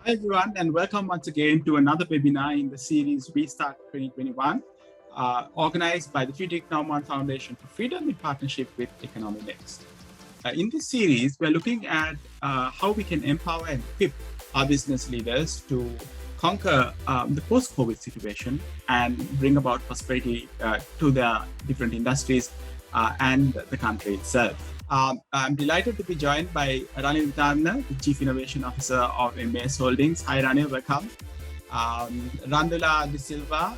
Hi everyone, and welcome once again to another webinar in the series Restart 2021, organized by the Friedrich Naumann Foundation for Freedom in partnership with EconomyNext. In this series, we're looking at how we can empower and equip our business leaders to conquer the post-COVID situation and bring about prosperity to their different industries and the country itself. I'm delighted to be joined by Ranil Vitarana, the Chief Innovation Officer of MAS Holdings. Hi Ranil, welcome. Randhula Silva,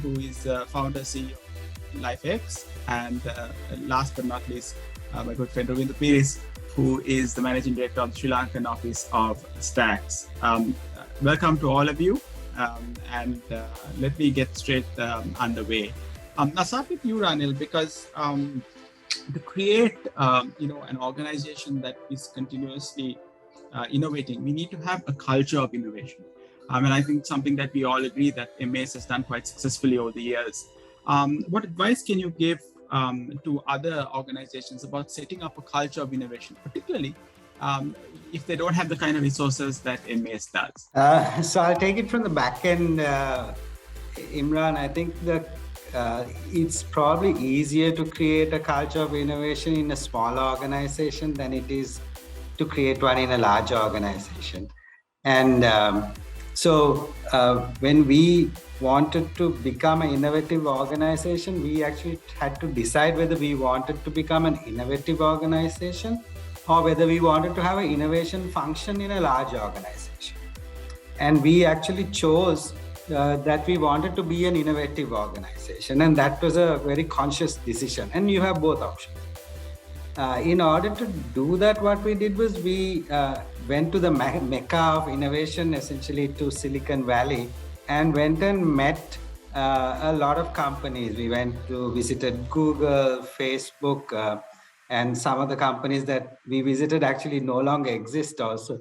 who is founder CEO of LifeX, and last but not least, my good friend Ruwindhu Peiris, who is the Managing Director of the Sri Lankan office of Stacks. Welcome to all of you, and let me get straight underway. I'll start with you, Ranil, because to create an organization that is continuously innovating, we need to have a culture of innovation. And I think something that we all agree that MAS has done quite successfully over the years. What advice can you give to other organizations about setting up a culture of innovation, particularly if they don't have the kind of resources that MAS does? So I'll take it from the back end, Imran. I think that it's probably easier to create a culture of innovation in a small organization than it is to create one in a large organization. And so when we wanted to become an innovative organization, we actually had to decide whether we wanted to become an innovative organization or whether we wanted to have an innovation function in a large organization. And we actually chose that we wanted to be an innovative organization, and that was a very conscious decision, and you have both options. In order to do that, what we did was we went to the mecca of innovation, essentially to Silicon Valley, and went and met a lot of companies. We visited Google, Facebook, and some of the companies that we visited actually no longer exist also.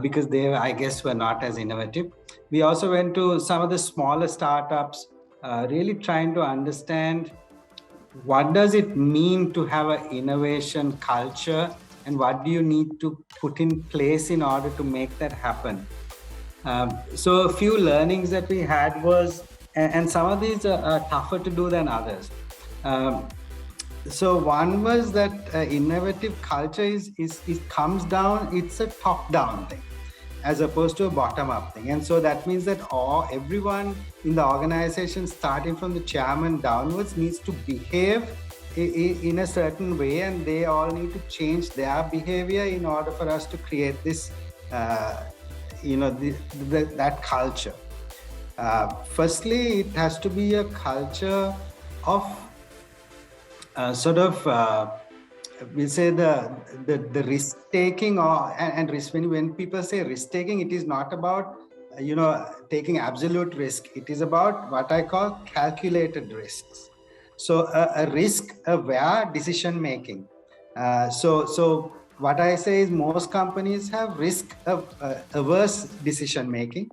Because they, I guess, were not as innovative. We also went to some of the smaller startups, really trying to understand what does it mean to have an innovation culture and what do you need to put in place in order to make that happen. So a few learnings that we had was, and some of these are tougher to do than others. So one was that innovative culture it comes down, it's a top-down thing as opposed to a bottom-up thing. And so that means that everyone in the organization, starting from the chairman downwards, needs to behave in a certain way, and they all need to change their behavior in order for us to create this, that culture. Firstly, it has to be a culture of we'll say the risk taking, and risk. When people say risk taking, it is not about taking absolute risk. It is about what I call calculated risks. So a risk aware decision making. So what I say is most companies have risk averse decision making.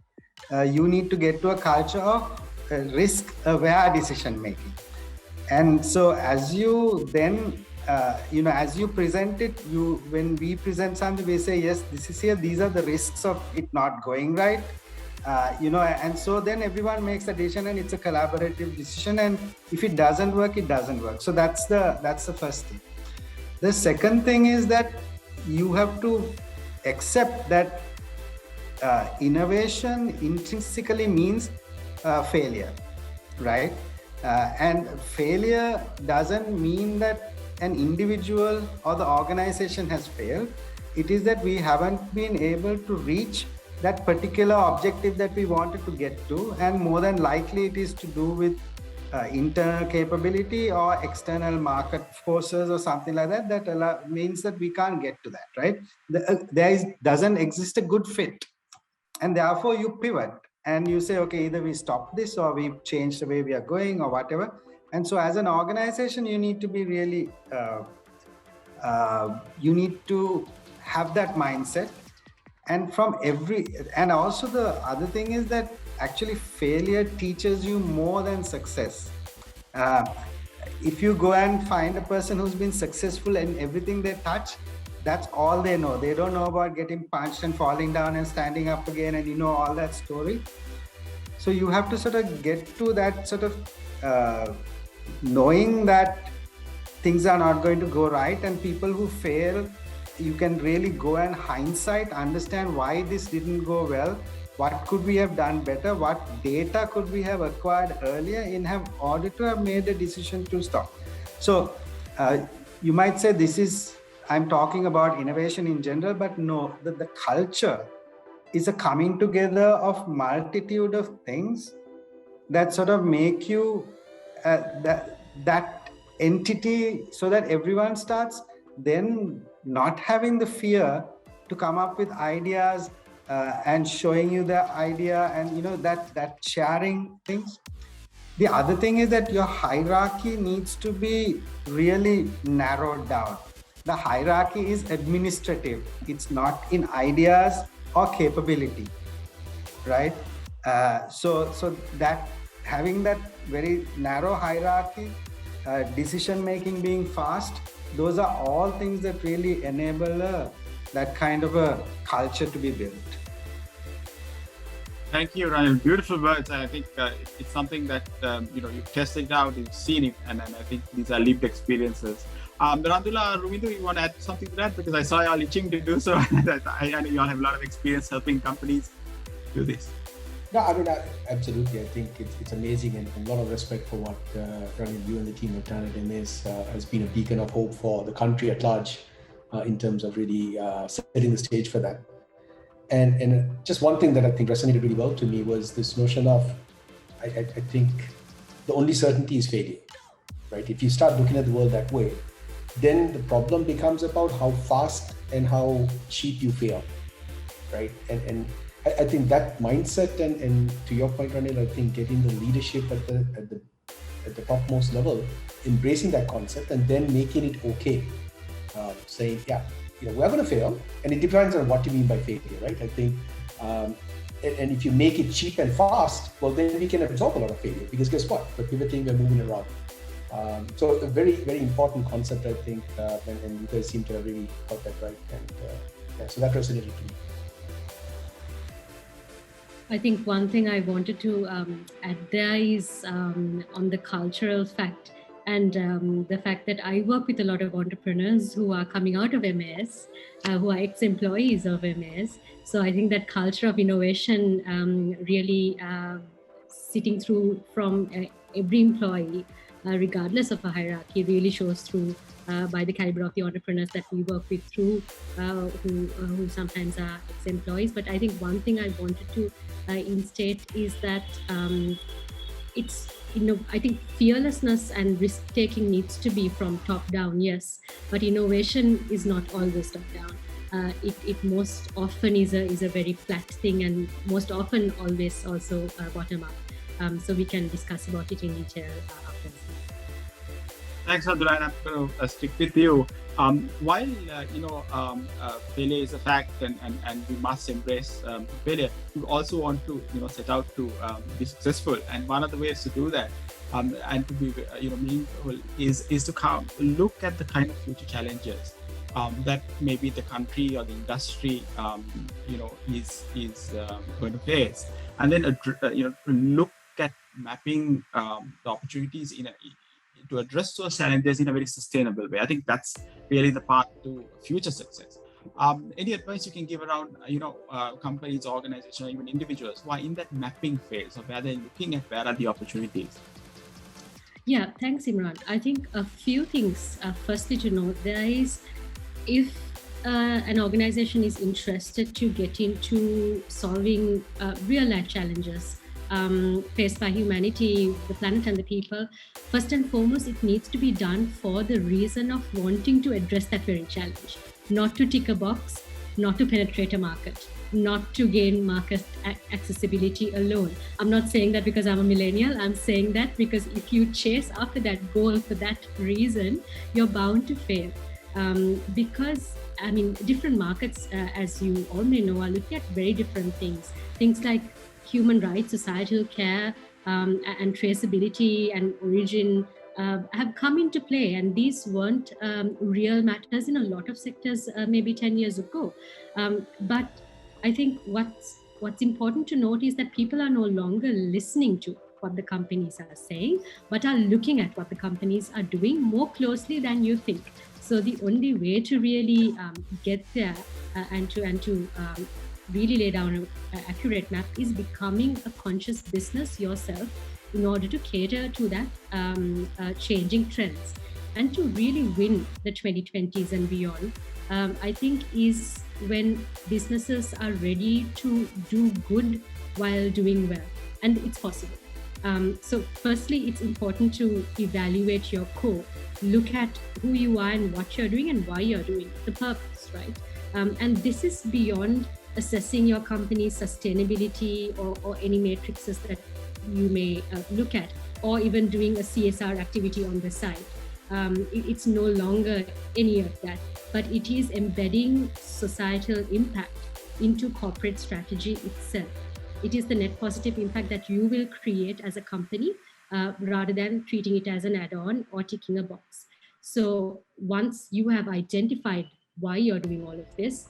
You need to get to a culture of risk aware decision making. And so as you then, as you present it, when we present something, we say, yes, this is here, these are the risks of it not going right, and so then everyone makes a decision and it's a collaborative decision. And if it doesn't work, it doesn't work. So that's the first thing. The second thing is that you have to accept that innovation intrinsically means failure, right? And failure doesn't mean that an individual or the organization has failed. It is that we haven't been able to reach that particular objective that we wanted to get to, and more than likely it is to do with internal capability or external market forces or something like that. That means that we can't get to that, right? Doesn't exist a good fit, and therefore you pivot. And you say, okay, either we stop this or we change the way we are going or whatever. And so as an organization, you need to be really, you need to have that mindset. And and also the other thing is that actually failure teaches you more than success. If you go and find a person who's been successful in everything they touch, That's all they know. They don't know about getting punched and falling down and standing up again and all that story. So you have to sort of get to that sort of knowing that things are not going to go right, and people who fail, you can really go and hindsight, understand why this didn't go well, what could we have done better, what data could we have acquired earlier in order to have made a decision to stop. So you might say I'm talking about innovation in general, but no, the culture is a coming together of multitude of things that sort of make you that entity, so that everyone starts then not having the fear to come up with ideas and showing you the idea, and that sharing things. The other thing is that your hierarchy needs to be really narrowed down. The hierarchy is administrative. It's not in ideas or capability, right? So that having that very narrow hierarchy, decision making being fast, those are all things that really enable that kind of a culture to be built. Thank you, Ranil. Beautiful words. I think it's something that you've tested out, you've seen it, and I think these are lived experiences. Randhula, Ruwindhu, you want to add something to that? Because I saw you all itching to do so. I know you all have a lot of experience helping companies do this. No, I mean, absolutely. I think it's amazing, and a lot of respect for what Ranil, you and the team have done at MS has been a beacon of hope for the country at large in terms of really setting the stage for that. And just one thing that I think resonated really well to me was this notion of, I think the only certainty is failure, right? If you start looking at the world that way, then the problem becomes about how fast and how cheap you fail, right? And I think that mindset, and to your point, Ranil, I think getting the leadership at the topmost level, embracing that concept and then making it okay, saying, yeah, we're going to fail, and it depends on what you mean by failure, right? I think, and if you make it cheap and fast, well, then we can absorb a lot of failure, because guess what? We're pivoting, we're moving around. So a very, very important concept, I think, and you guys seem to have really got that right. And so that resonated to me. I think one thing I wanted to add there is on the cultural fact, and the fact that I work with a lot of entrepreneurs who are coming out of MS, who are ex-employees of MS. So I think that culture of innovation really sitting through from every employee, regardless of a hierarchy, really shows through by the caliber of the entrepreneurs that we work with through, who sometimes are ex-employees. But I think one thing I wanted to instate is that it's, I think fearlessness and risk-taking needs to be from top down, yes, but innovation is not always top down. It most often is a very flat thing, and most often always also bottom up. So we can discuss about it in detail after this. Thanks, Randhula. I'm going to stick with you. While failure is a fact, and we must embrace failure, we also want to set out to be successful. And one of the ways to do that and to be meaningful is to look at the kind of future challenges that maybe the country or the industry is going to face, and then look at mapping the opportunities to address those challenges in a very sustainable way. I think that's really the path to future success. Any advice you can give around, companies, organizations, or even individuals who are in that mapping phase, or where they're looking at where are the opportunities? Yeah, thanks, Imran. I think a few things. Firstly, to note, there is, if an organization is interested to get into solving real-life challenges faced by humanity, the planet and the people, first and foremost, it needs to be done for the reason of wanting to address that very challenge, not to tick a box, not to penetrate a market, not to gain market accessibility alone. I'm not saying that because I'm a millennial. I'm saying that because if you chase after that goal for that reason, you're bound to fail. Because, different markets, as you all may know, are looking at very different things. Things like human rights, societal care, and traceability and origin, have come into play, and these weren't real matters in a lot of sectors maybe 10 years ago. But I think what's important to note is that people are no longer listening to what the companies are saying, but are looking at what the companies are doing more closely than you think. So the only way to really get there and to really lay down an accurate map is becoming a conscious business yourself in order to cater to that changing trends and to really win the 2020s and beyond. I think is when businesses are ready to do good while doing well, and it's possible. So firstly, it's important to evaluate your core, look at who you are and what you're doing and why you're doing it, the purpose, right? And this is beyond assessing your company's sustainability or any matrices that you may look at, or even doing a CSR activity on the side. It's no longer any of that, but it is embedding societal impact into corporate strategy itself. It is the net positive impact that you will create as a company rather than treating it as an add-on or ticking a box. So once you have identified why you're doing all of this,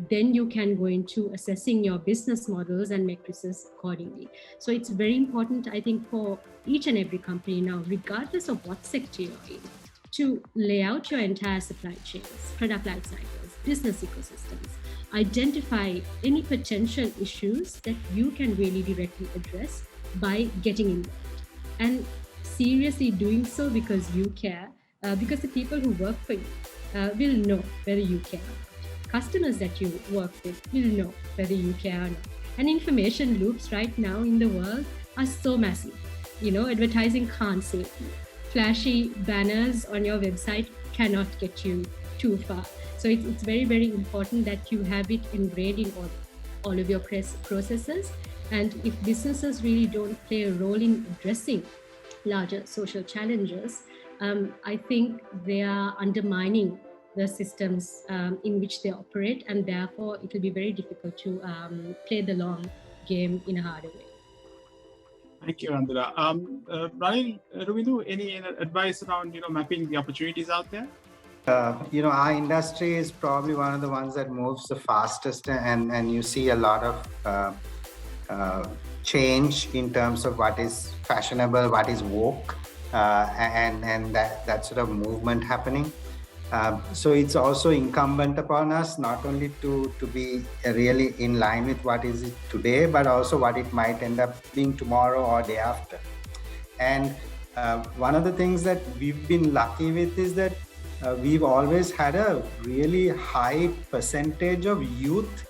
then you can go into assessing your business models and matrices accordingly. So it's very important, I think, for each and every company now, regardless of what sector you're in, to lay out your entire supply chains, product life cycles, business ecosystems, identify any potential issues that you can really directly address by getting involved. And seriously doing so because you care, because the people who work for you will know whether you care. Customers that you work with will know whether you care or not. And information loops right now in the world are so massive. Advertising can't save you. Flashy banners on your website cannot get you too far. So it's very, very important that you have it ingrained in all of your processes. And if businesses really don't play a role in addressing larger social challenges, I think they are undermining the systems in which they operate, and therefore it will be very difficult to play the long game in a harder way. Thank you, Randhula. Ranil, Ruwindhu, any advice around mapping the opportunities out there? Our industry is probably one of the ones that moves the fastest, and you see a lot of change in terms of what is fashionable, what is woke, and that sort of movement happening. So it's also incumbent upon us not only to be really in line with what is it today, but also what it might end up being tomorrow or day after. And one of the things that we've been lucky with is that we've always had a really high percentage of youth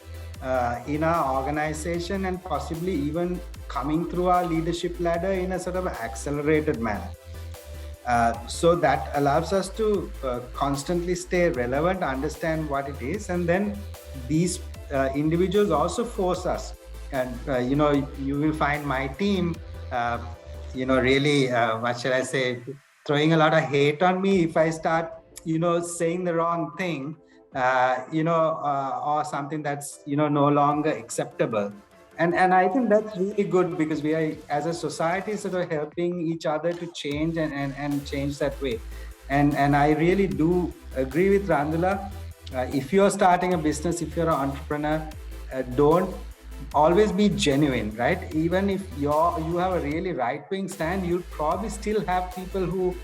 in our organization, and possibly even coming through our leadership ladder in a sort of accelerated manner. So that allows us to constantly stay relevant, understand what it is, and then these individuals also force us. And you will find my team, really, what shall I say, throwing a lot of hate on me if I start, saying the wrong thing, or something that's no longer acceptable. And I think that's really good, because we are, as a society, sort of helping each other to change and change that way. And I really do agree with Randhula. If you're starting a business, if you're an entrepreneur, don't always be genuine, right? Even if you have a really right-wing stand, you'll probably still have people who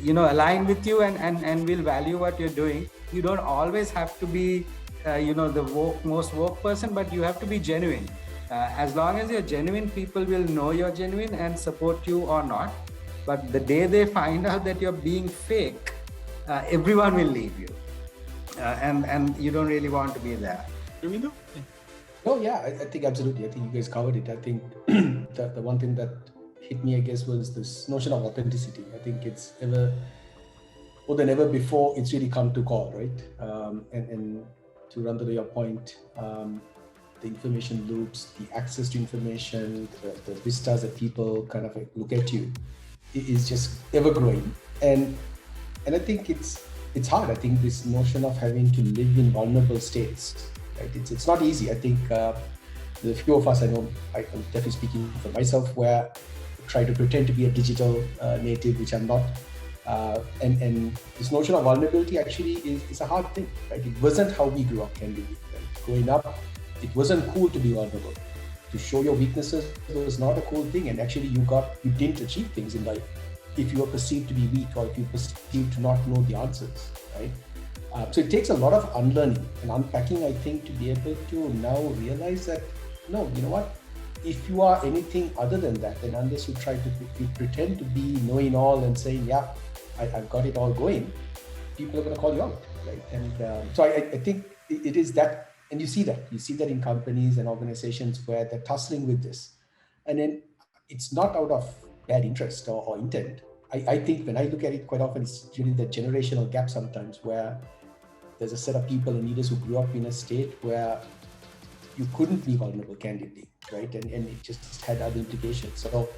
align with you and will value what you're doing. You don't always have to be the most woke person, but you have to be genuine. As long as you're genuine, people will know you're genuine and support you or not. But the day they find out that you're being fake, everyone will leave you. And you don't really want to be there. Ruwindhu? Oh yeah, I think absolutely. I think you guys covered it. I think the one thing that hit me, I guess, was this notion of authenticity. I think it's more than ever before, it's really come to call, right? And to Randhula, your point, the information loops, the access to information, the vistas that people kind of look at you, it is just ever growing. And I think it's hard. I think this notion of having to live in vulnerable states, right? It's not easy. I think the few of us, I know, I'm definitely speaking for myself, where try to pretend to be a digital native, which I'm not. And this notion of vulnerability actually is a hard thing, right? It wasn't how we grew up, candidly. Right? Growing up, it wasn't cool to be vulnerable. To show your weaknesses was not a cool thing, and actually you didn't achieve things in life if you were perceived to be weak or if you perceived to not know the answers, right? So it takes a lot of unlearning and unpacking, I think, to be able to now realize that, no, you know what? If you are anything other than that, then unless you pretend to be knowing all and saying, yeah, I've got it all going, people are going to call you out, right? And so I think it is that, and you see that in companies and organizations where they're tussling with this. And then it's not out of bad interest or intent. I think when I look at it quite often, it's really the generational gap sometimes where there's a set of people and leaders who grew up in a state where you couldn't be vulnerable, candidly, right? And it just had other implications. So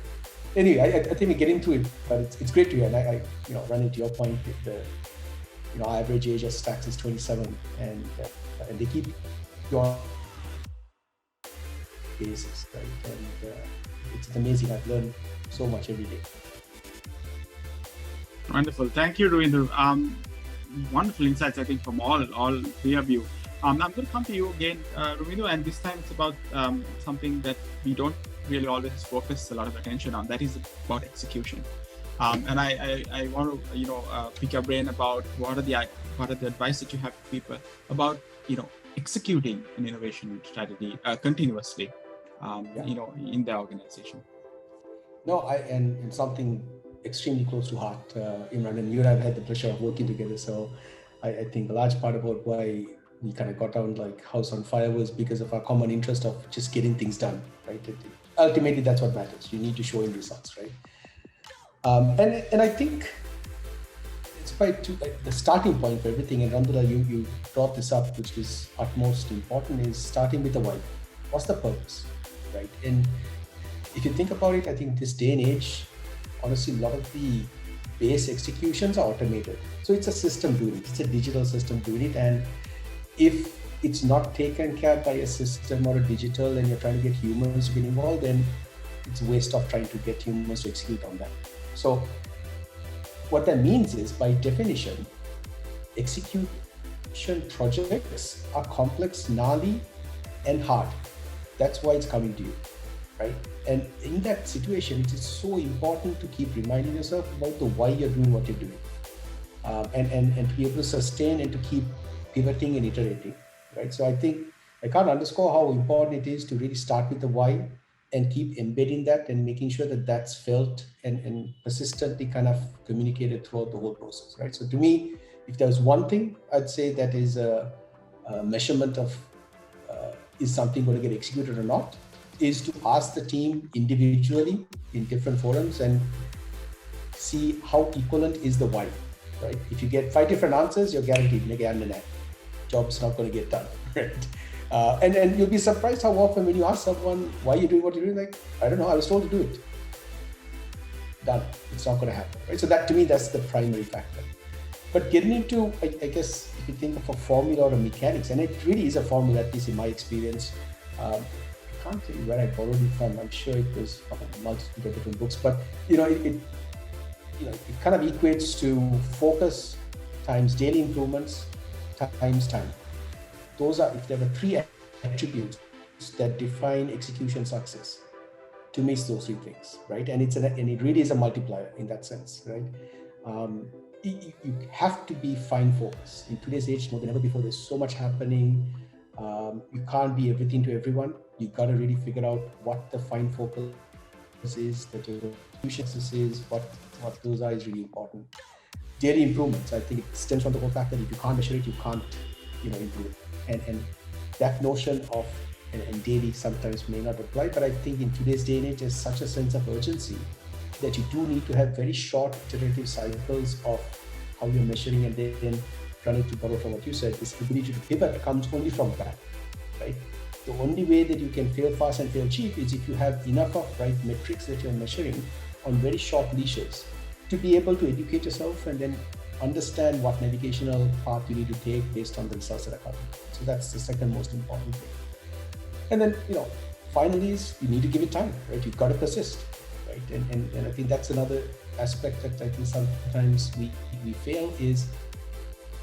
anyway, I think we're getting to it, but it's great to hear. And I run into your point with the, our average age of stacks is 27, and they keep your basis, right? And it's amazing. I've learned so much every day. Wonderful. Thank you, Ruwindhu. Wonderful insights, I think, from all three of you. I'm going to come to you again, Ruwindhu, and this time it's about something that we don't really always focus a lot of attention on. That is about execution. And I want to pick your brain about what are the advice that you have for people about executing an innovation strategy continuously, in the organization. No, and something extremely close to heart, Imran, and you and I have had the pleasure of working together. So I think a large part about why we kind of got down like house on fire was because of our common interest of just getting things done, right? Ultimately, that's what matters. You need to show in results, right? And I think it's quite the starting point for everything. And Randhula, you brought this up, which is utmost important, is starting with the why. What's the purpose, right? And if you think about it, I think this day and age, honestly, a lot of the base executions are automated. So it's a system doing it. It's a digital system doing it. And if it's not taken care by a system or a digital and you're trying to get humans to get involved, then it's a waste of trying to get humans to execute on that. So what that means is, by definition, execution projects are complex, gnarly, and hard. That's why it's coming to you, right? And in that situation, it is so important to keep reminding yourself about the why you're doing what you're doing, and to be able to sustain and to keep pivoting and iterating, right? So I think I can't underscore how important it is to really start with the why and keep embedding that and making sure that that's felt and persistently kind of communicated throughout the whole process, right? So to me, if there's one thing I'd say that is a measurement of is something going to get executed or not, is to ask the team individually in different forums and see how equivalent is the why, right? If you get 5 different answers, you're guaranteed job's not going to get done, right? And you'll be surprised how often when you ask someone why you're doing what you're doing, like, I don't know, I was told to do it. Done. It's not going to happen, right? So that, to me, that's the primary factor. But getting into, I guess, if you think of a formula or a mechanics, and it really is a formula, at least in my experience. I can't tell you where I borrowed it from. I'm sure it was from a multitude of different books, but it kind of equates to focus times daily improvements times time. Those are, if there were 3 attributes that define execution success, to me it's those 3 things, right? And it really is a multiplier in that sense, right? You have to be fine focused. In today's age, more than ever before, there's so much happening. You can't be everything to everyone. You got to really figure out what the fine focus is, the execution is, what those are is really important. Daily improvements, I think it stems from the whole fact that if you can't measure it, you can't, improve. And that notion of and daily sometimes may not apply, but I think in today's day and age, there's such a sense of urgency that you do need to have very short iterative cycles of how you're measuring, and then trying to borrow from what you said, this ability to pivot comes only from that, right? The only way that you can fail fast and fail cheap is if you have enough of right metrics that you're measuring on very short leashes to be able to educate yourself and then understand what navigational path you need to take based on the results that are coming. So that's the second most important thing. And then, finally is you need to give it time, right? You've got to persist, right? And I think that's another aspect that I think sometimes we fail is,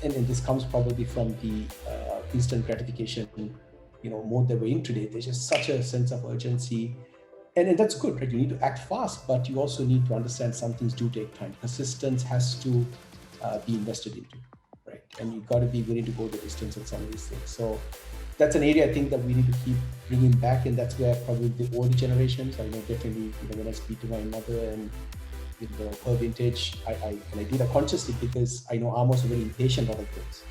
and this comes probably from the instant gratification, mode that we're in today. There's just such a sense of urgency, and that's good, right? You need to act fast, but you also need to understand some things do take time. Persistence has to be invested into, right? And you've got to be willing to go the distance on some of these things. So that's an area I think that we need to keep bringing back, and that's where probably the older generations, I know definitely, when I speak to my mother and her vintage, I do that consciously because I know I'm also very impatient about things.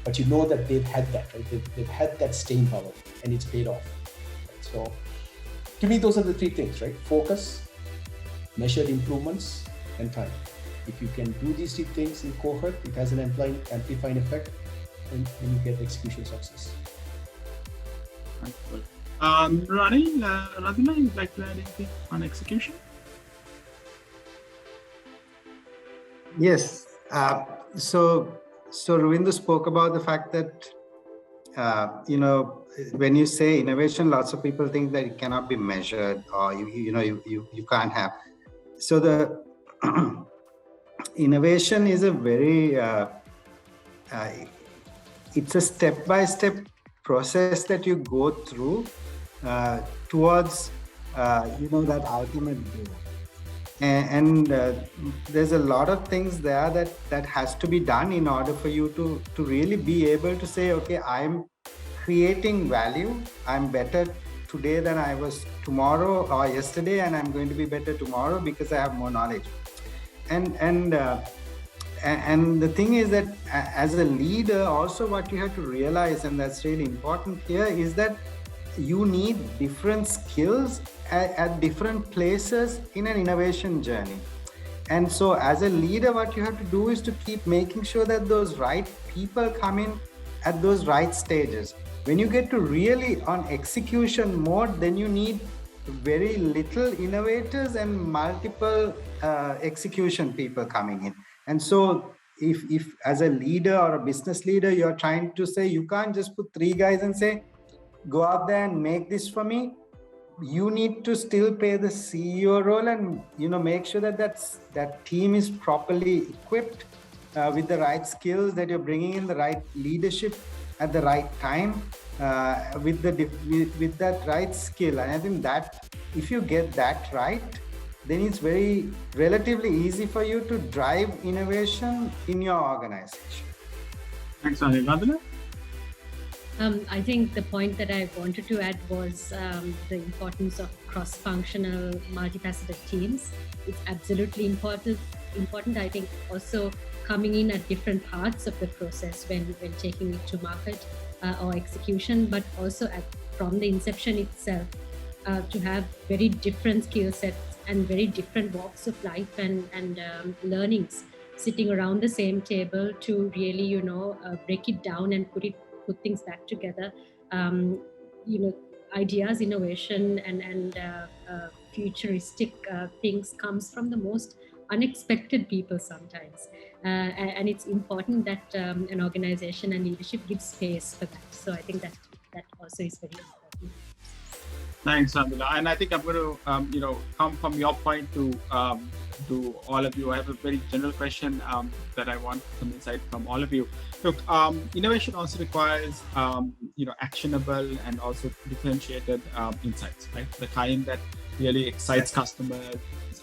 But that they've had that, right? They've had that staying power, and it's paid off. Right? So to me, those are the three things, right? Focus, measured improvements, and time. If you can do these three things in cohort, it has an amplifying effect, and you get execution success. Wonderful. Ranil, Randhula, you'd like to add anything on execution? Yes. So Ruwindhu spoke about the fact that, when you say innovation, lots of people think that it cannot be measured, or you can't have. So the innovation is a very, it's a step-by-step process that you go through towards, that ultimate goal. And there's a lot of things there that has to be done in order for you to really be able to say, okay, I'm creating value. I'm better today than I was tomorrow or yesterday, and I'm going to be better tomorrow because I have more knowledge. And the thing is that as a leader, also what you have to realize, and that's really important here, is that you need different skills at different places in an innovation journey. And so as a leader, what you have to do is to keep making sure that those right people come in at those right stages. When you get to really on execution mode, then you need very little innovators and multiple execution people coming in. And so if as a leader or a business leader, you're trying to say, you can't just put 3 guys and say, go out there and make this for me. You need to still play the CEO role and make sure that team is properly equipped with the right skills, that you're bringing in the right leadership at the right time with that right skill. And I think that if you get that right, then it's relatively easy for you to drive innovation in your organization. Thanks, Ranil. Randhula? I think the point that I wanted to add was the importance of cross-functional, multifaceted teams. It's absolutely important. I think also coming in at different parts of the process when taking it to market or execution, but also from the inception itself to have very different skill sets and very different walks of life and learnings sitting around the same table to really break it down and put things back together. Ideas, innovation, and futuristic things comes from the most unexpected people sometimes, and it's important that an organization and leadership gives space for that. So I think that also is very important. Thanks, Randhula. And I think I'm going to, come from your point to all of you. I have a very general question that I want some insight from all of you. Look, innovation also requires, actionable and also differentiated insights, right? The kind that really excites customers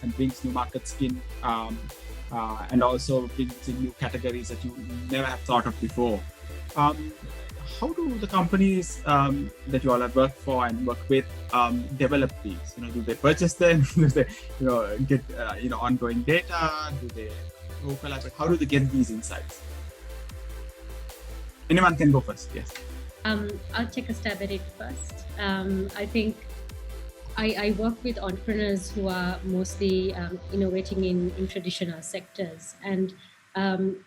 and brings new markets in, and also brings in new categories that you never have thought of before. How do the companies that you all have worked for and work with develop these? Do they purchase them? Do they, get ongoing data? Do they collaborate? How do they get these insights? Anyone can go first. Yes. I'll take a stab at it first. I think I work with entrepreneurs who are mostly innovating in traditional sectors, and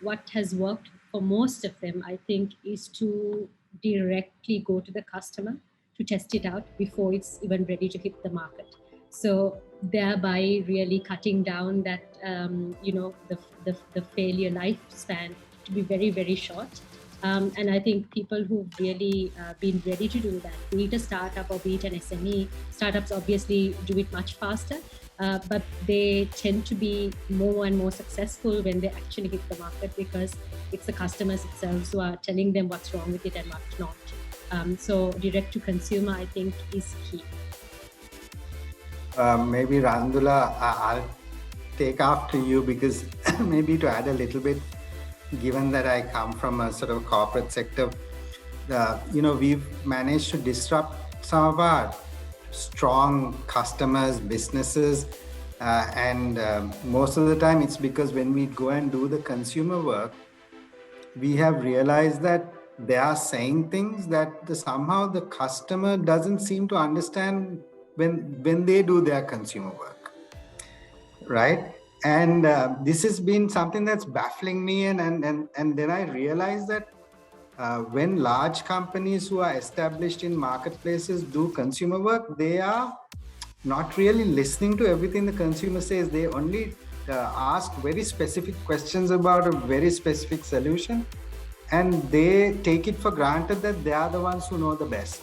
what has worked for most of them, I think, is to directly go to the customer to test it out before it's even ready to hit the market. So thereby really cutting down that, the failure lifespan to be very, very short. And I think people who've really been ready to do that, be it a startup or be it an SME, startups obviously do it much faster, but they tend to be more and more successful when they actually hit the market, because it's the customers themselves who are telling them what's wrong with it and what's not. So direct to consumer, I think, is key. Maybe Randhula, I'll take after you, because maybe to add a little bit, given that I come from a sort of corporate sector, we've managed to disrupt some of our strong customers, businesses, and most of the time it's because when we go and do the consumer work, we have realized that they are saying things that somehow the customer doesn't seem to understand when they do their consumer work, right? And this has been something that's baffling me, and then I realized that when large companies who are established in marketplaces do consumer work, they are not really listening to everything the consumer says. They only ask very specific questions about a very specific solution, and they take it for granted that they are the ones who know the best.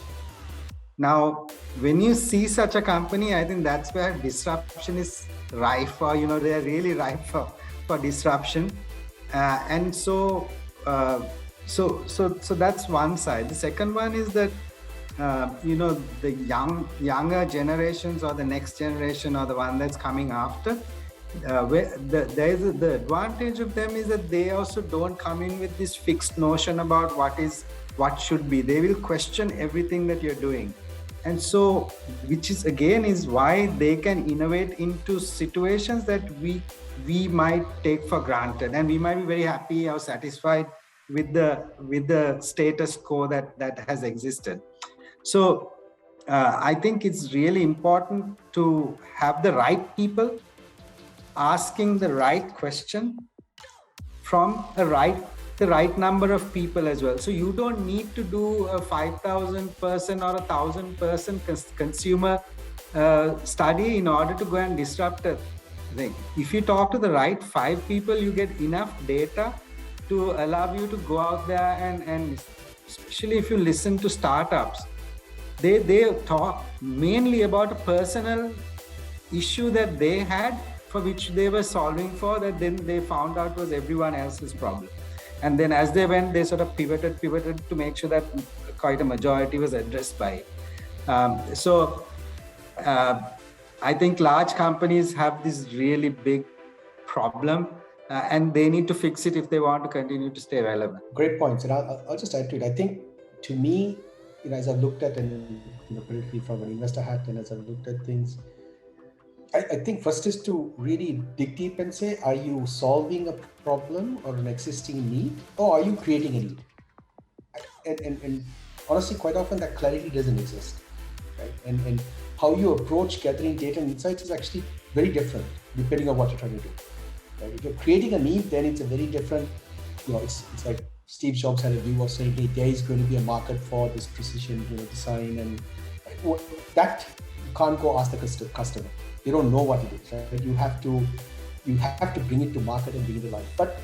Now, when you see such a company, I think that's where disruption is rife, or they're really ripe for disruption, and so that's one side. The second one is that the younger generations, or the next generation, or the one that's coming after, the advantage of them is that they also don't come in with this fixed notion about what should be. They will question everything that you're doing, and so which is again is why they can innovate into situations that we might take for granted, and we might be very happy or satisfied with the status quo that has existed. So I think it's really important to have the right people asking the right question from the right number of people as well. So you don't need to do a 5,000 person or 1,000 person consumer study in order to go and disrupt a thing. If you talk to the right 5 people, you get enough data to allow you to go out there and especially if you listen to startups, they talk mainly about a personal issue that they had, for which they were solving for, that then they found out was everyone else's problem. And then as they went, they sort of pivoted to make sure that quite a majority was addressed by it. So I think large companies have this really big problem, and they need to fix it if they want to continue to stay relevant. Great points, and I'll just add to it. I think, to me, as I've looked at, and particularly from an investor hat, and as I've looked at things, I think first is to really dig deep and say, are you solving a problem or an existing need, or are you creating a need? And honestly, quite often that clarity doesn't exist, right? And how you approach gathering data and insights is actually very different depending on what you're trying to do. Right? If you're creating a need, then it's a very different, it's like Steve Jobs had a view of saying, hey, there is going to be a market for this precision design, and that you can't go ask the customer. They don't know what it is, right? You have to bring it to market and bring it to life. But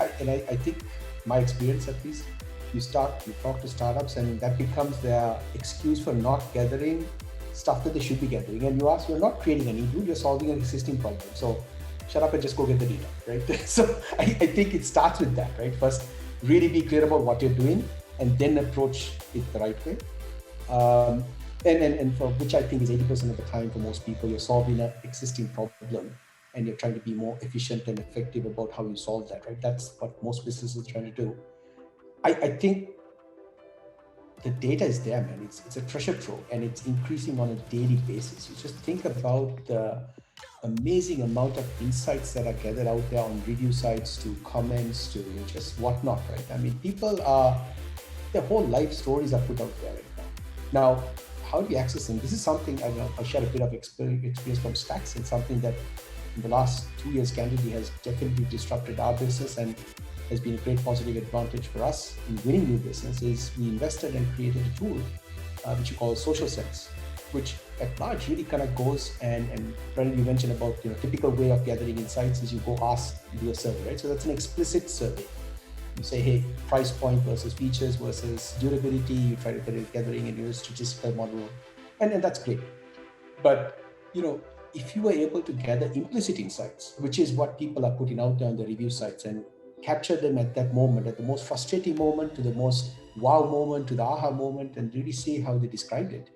I think my experience, at least, you talk to startups, and that becomes their excuse for not gathering stuff that they should be gathering. And you're not creating a need, you're solving an existing problem. So shut up and just go get the data, right? So I think it starts with that, right? First, really be clear about what you're doing, and then approach it the right way. And for which I think is 80% of the time for most people, you're solving an existing problem, and you're trying to be more efficient and effective about how you solve that, right? That's what most businesses are trying to do. I think the data is there, man. It's a treasure trove, and it's increasing on a daily basis. You just think about the amazing amount of insights that are gathered out there on review sites, to comments, to just whatnot, right? I mean, their whole life stories are put out there right now. Now, how do you access them? This is something I'll share a bit of experience from Stacks, and something that in the last 2 years, candidly, has definitely disrupted our business and has been a great positive advantage for us in winning new business. Is we invested and created a tool which we call Social Sense, which at large really kind of goes and Ranil, you mentioned about typical way of gathering insights is you go do a survey, right? So that's an explicit survey. You say, hey, price point versus features versus durability. You try to get it gathering and use a statistical model, and that's great. But if you were able to gather implicit insights, which is what people are putting out there on the review sites, and capture them at that moment, at the most frustrating moment to the most wow moment to the aha moment, and really see how they described it,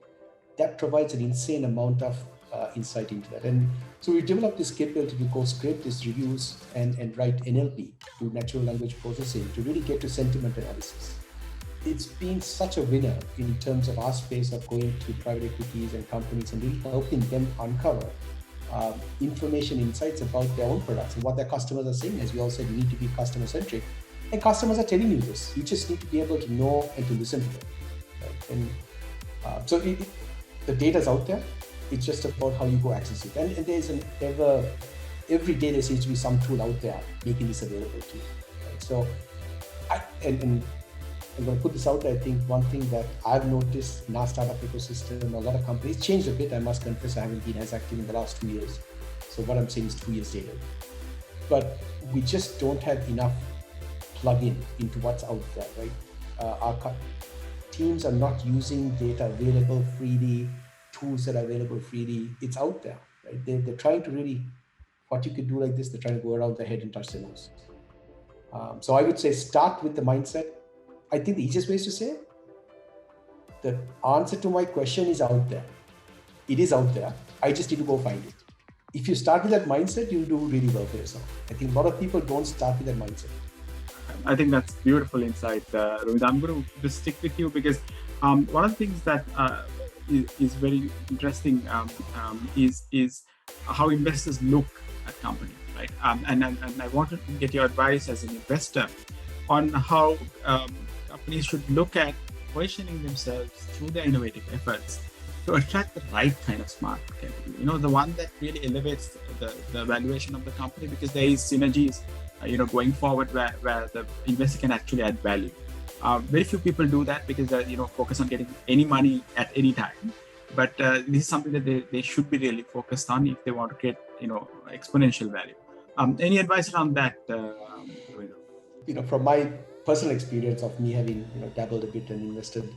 that provides an insane amount of insight into that. And so we developed this capability to go scrape these reviews and write NLP, to natural language processing, to really get to sentiment analysis. It's been such a winner in terms of our space of going to private equities and companies and really helping them uncover information, insights about their own products and what their customers are saying. As we all said, you need to be customer centric, and customers are telling you this. You just need to be able to know and to listen to them. Right? And so the data is out there. It's just about how you go access it. And there's every day there seems to be some tool out there making this available to you. Right? So I'm going to put this out there. I think one thing that I've noticed in our startup ecosystem, a lot of companies changed a bit. I must confess, I haven't been as active in the last 2 years. So what I'm saying is 2 years later. But we just don't have enough plug-in into what's out there, right? Our teams are not using data available freely, tools that are available freely. It's out there, right? They're trying to really, what you could do like this, they're trying to go around their head and touch their nose. So I would say start with the mindset. I think the easiest way is to say the answer to my question is out there. It is out there. I just need to go find it. If you start with that mindset, you'll do really well for yourself. I think a lot of people don't start with that mindset. I think that's beautiful insight, Ruwindhu. I'm going to just stick with you because one of the things that is very interesting is how investors look at companies, right? And I wanted to get your advice as an investor on how companies should look at positioning themselves through their innovative efforts to attract the right kind of smart capital. The one that really elevates the valuation of the company, because there is synergies, going forward where the investor can actually add value. Very few people do that because they focus on getting any money at any time. But this is something that they should be really focused on if they want to create, exponential value. Any advice around that? From my personal experience of me having dabbled a bit and invested,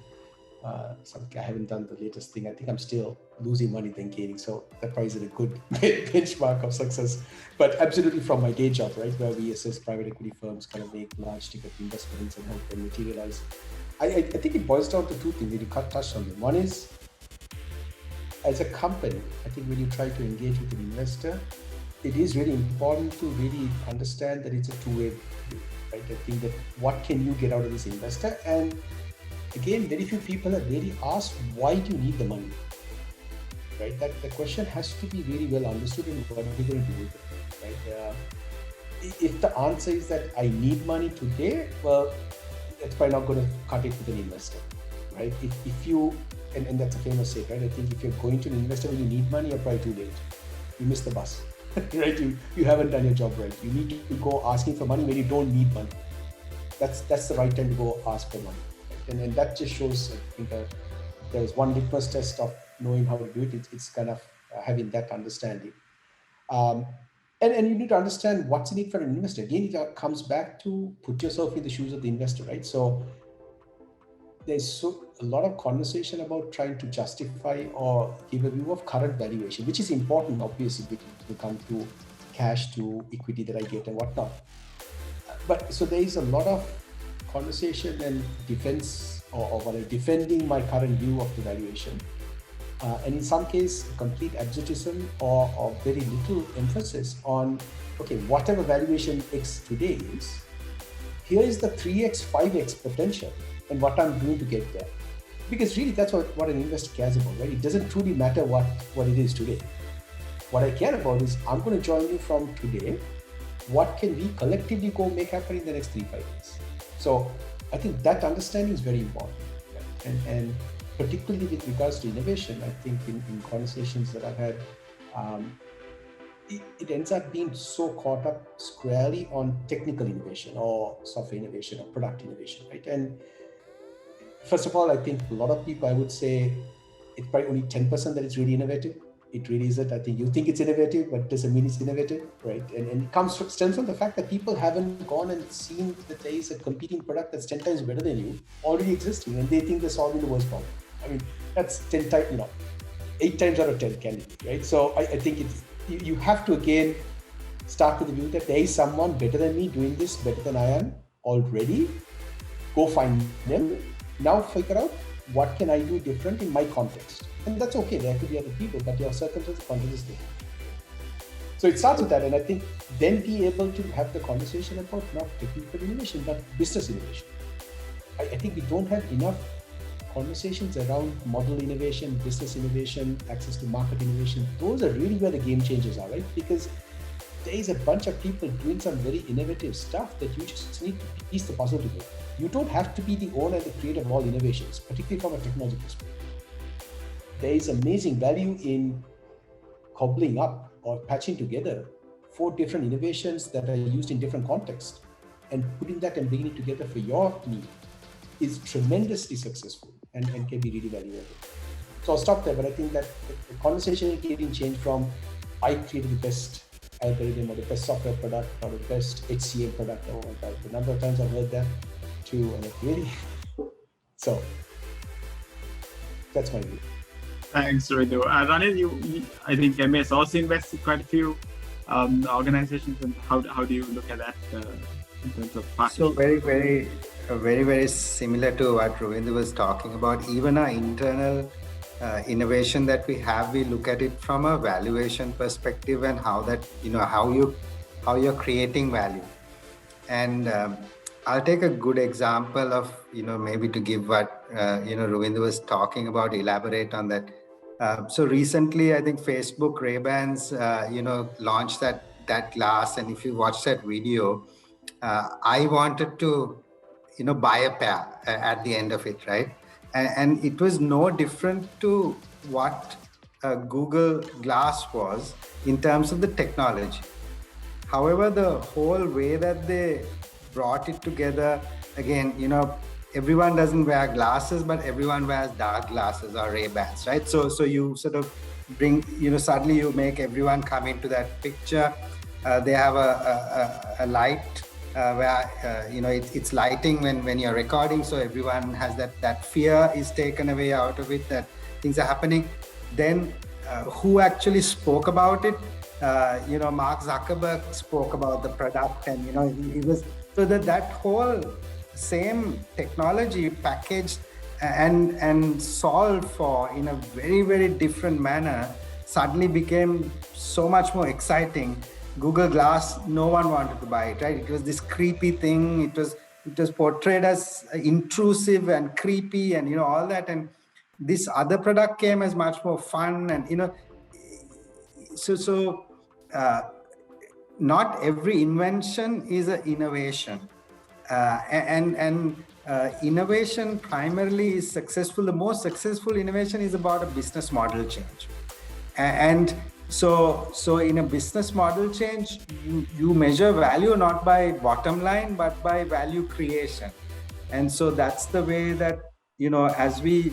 I haven't done the latest thing. I think I'm still losing money than gaining. So that probably isn't a good benchmark of success. But absolutely from my day job, right, where we assess private equity firms, kind of make large ticket investments and help them materialize. I think it boils down to two things that you touched on them. One is, as a company, I think when you try to engage with an investor, it is really important to really understand that it's a two-way, right? I think that what can you get out of this investor? And again, very few people have really asked, why do you need the money? Right? That the question has to be really well understood and what are we going to do with it? Right? If the answer is that I need money today, well, that's probably not going to cut it with an investor, right? If you, and that's a famous saying, right? I think if you're going to an investor when you need money, you're probably too late. You missed the bus, right? You haven't done your job right. You need to go asking for money when you don't need money. That's the right time to go ask for money. And that just shows, I think, there was one litmus test of knowing how to do it. It's kind of having that understanding. And you need to understand what's in it for an investor. Again, it comes back to put yourself in the shoes of the investor, right? So there's a lot of conversation about trying to justify or give a view of current valuation, which is important, obviously, to come to cash, to equity that I get and whatnot. But so there is a lot of conversation and defense or defending my current view of the valuation. And in some case, complete absolutism or very little emphasis on, okay, whatever valuation X today is, here is the 3x, 5x potential and what I'm doing to get there. Because really that's what an investor cares about, right? It doesn't truly matter what it is today. What I care about is I'm going to join you from today. What can we collectively go make happen in the next 3-5 years? So I think that understanding is very important. Right? And particularly with regards to innovation, I think in conversations that I've had, it ends up being so caught up squarely on technical innovation or software innovation or product innovation, right? And first of all, I think a lot of people, I would say it's probably only 10% that it's really innovative. It really isn't. I think you think it's innovative, but it doesn't mean it's innovative, right? And it stems from the fact that people haven't gone and seen that there is a competing product that's 10 times better than you already existing, and they think they're solving the worst problem. I mean, that's 10 times, 8 times out of 10, candidly, right? So I think you have to again start with the view that there is someone better than me doing this better than I am already. Go find them. Now figure out what can I do different in my context. And that's okay. There could be other people, but your circumstances, context is different. So it starts with that, and I think then be able to have the conversation about not technical innovation, but business innovation. I think we don't have enough conversations around model innovation, business innovation, access to market innovation. Those are really where the game changers are, right? Because there is a bunch of people doing some very innovative stuff that you just need to piece the puzzle together. You don't have to be the owner and the creator of all innovations, particularly from a technology perspective. There is amazing value in cobbling up or patching together 4 different innovations that are used in different contexts, and putting that and bringing it together for your need is tremendously successful and can be really valuable. So I'll stop there, but I think that the conversation is getting changed from I created the best algorithm or the best software product or the best HCM product. Oh my God, the number of times I've heard that to really. So that's my view. Thanks, Ruwindhu. Ranil, I think MS also invests in quite a few organizations, and how do you look at that in terms of partnership? So very similar to what Ruwindhu was talking about. Even our internal innovation that we have, we look at it from a valuation perspective and how that, how you're creating value. And I'll take a good example of, maybe to give what, Ruwindhu was talking about, elaborate on that. So recently, I think Facebook Ray-Bans, launched that glass. And if you watch that video, I wanted to, buy a pair at the end of it, right? And it was no different to what Google Glass was in terms of the technology. However, the whole way that they brought it together, again, everyone doesn't wear glasses, but everyone wears dark glasses or Ray-Bans, right? So you sort of bring, suddenly you make everyone come into that picture. They have a light where, it's lighting when you're recording. So everyone has that fear is taken away out of it, that things are happening. Then who actually spoke about it? Mark Zuckerberg spoke about the product, and, it was so that whole same technology packaged and solved for in a very, very different manner suddenly became so much more exciting. Google Glass, no one wanted to buy it, right? It was this creepy thing. It was portrayed as intrusive and creepy and, all that. And this other product came as much more fun and, so not every invention is an innovation. And innovation primarily is successful. The most successful innovation is about a business model change. And so in a business model change, you measure value not by bottom line, but by value creation. And so that's the way that, as we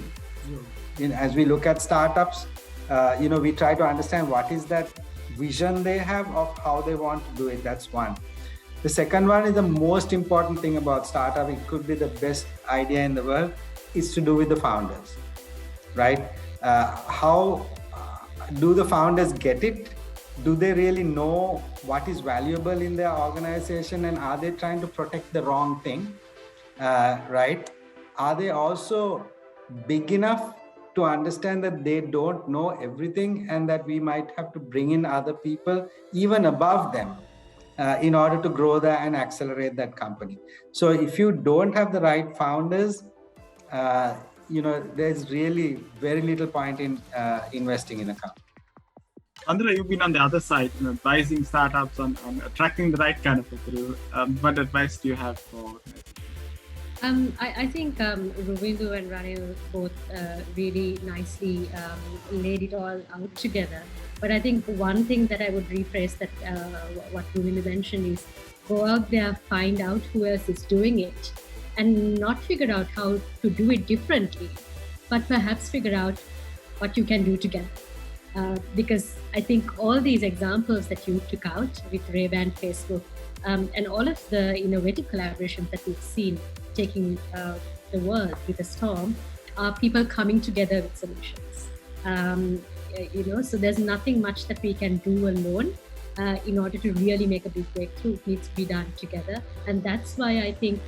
look at startups, we try to understand what is that vision they have of how they want to do it. That's one. The second one is the most important thing about startup. It could be the best idea in the world, is to do with the founders, right? How do the founders get it? Do they really know what is valuable in their organization, and are they trying to protect the wrong thing, right? Are they also big enough to understand that they don't know everything and that we might have to bring in other people even above them in order to grow that and accelerate that company? So if you don't have the right founders, there's really very little point in investing in a company. Randhula, you've been on the other side, advising startups on attracting the right kind of people. What advice do you have for? I think Ruwindhu and Ranil both really nicely laid it all out together. But I think one thing that I would rephrase that what Ruwindhu mentioned is go out there, find out who else is doing it, and not figure out how to do it differently, but perhaps figure out what you can do together. Because I think all these examples that you took out with Ray-Ban, Facebook, and all of the innovative collaborations that we've seen taking the world with a storm are people coming together with solutions. So there's nothing much that we can do alone in order to really make a big breakthrough. It needs to be done together. And that's why I think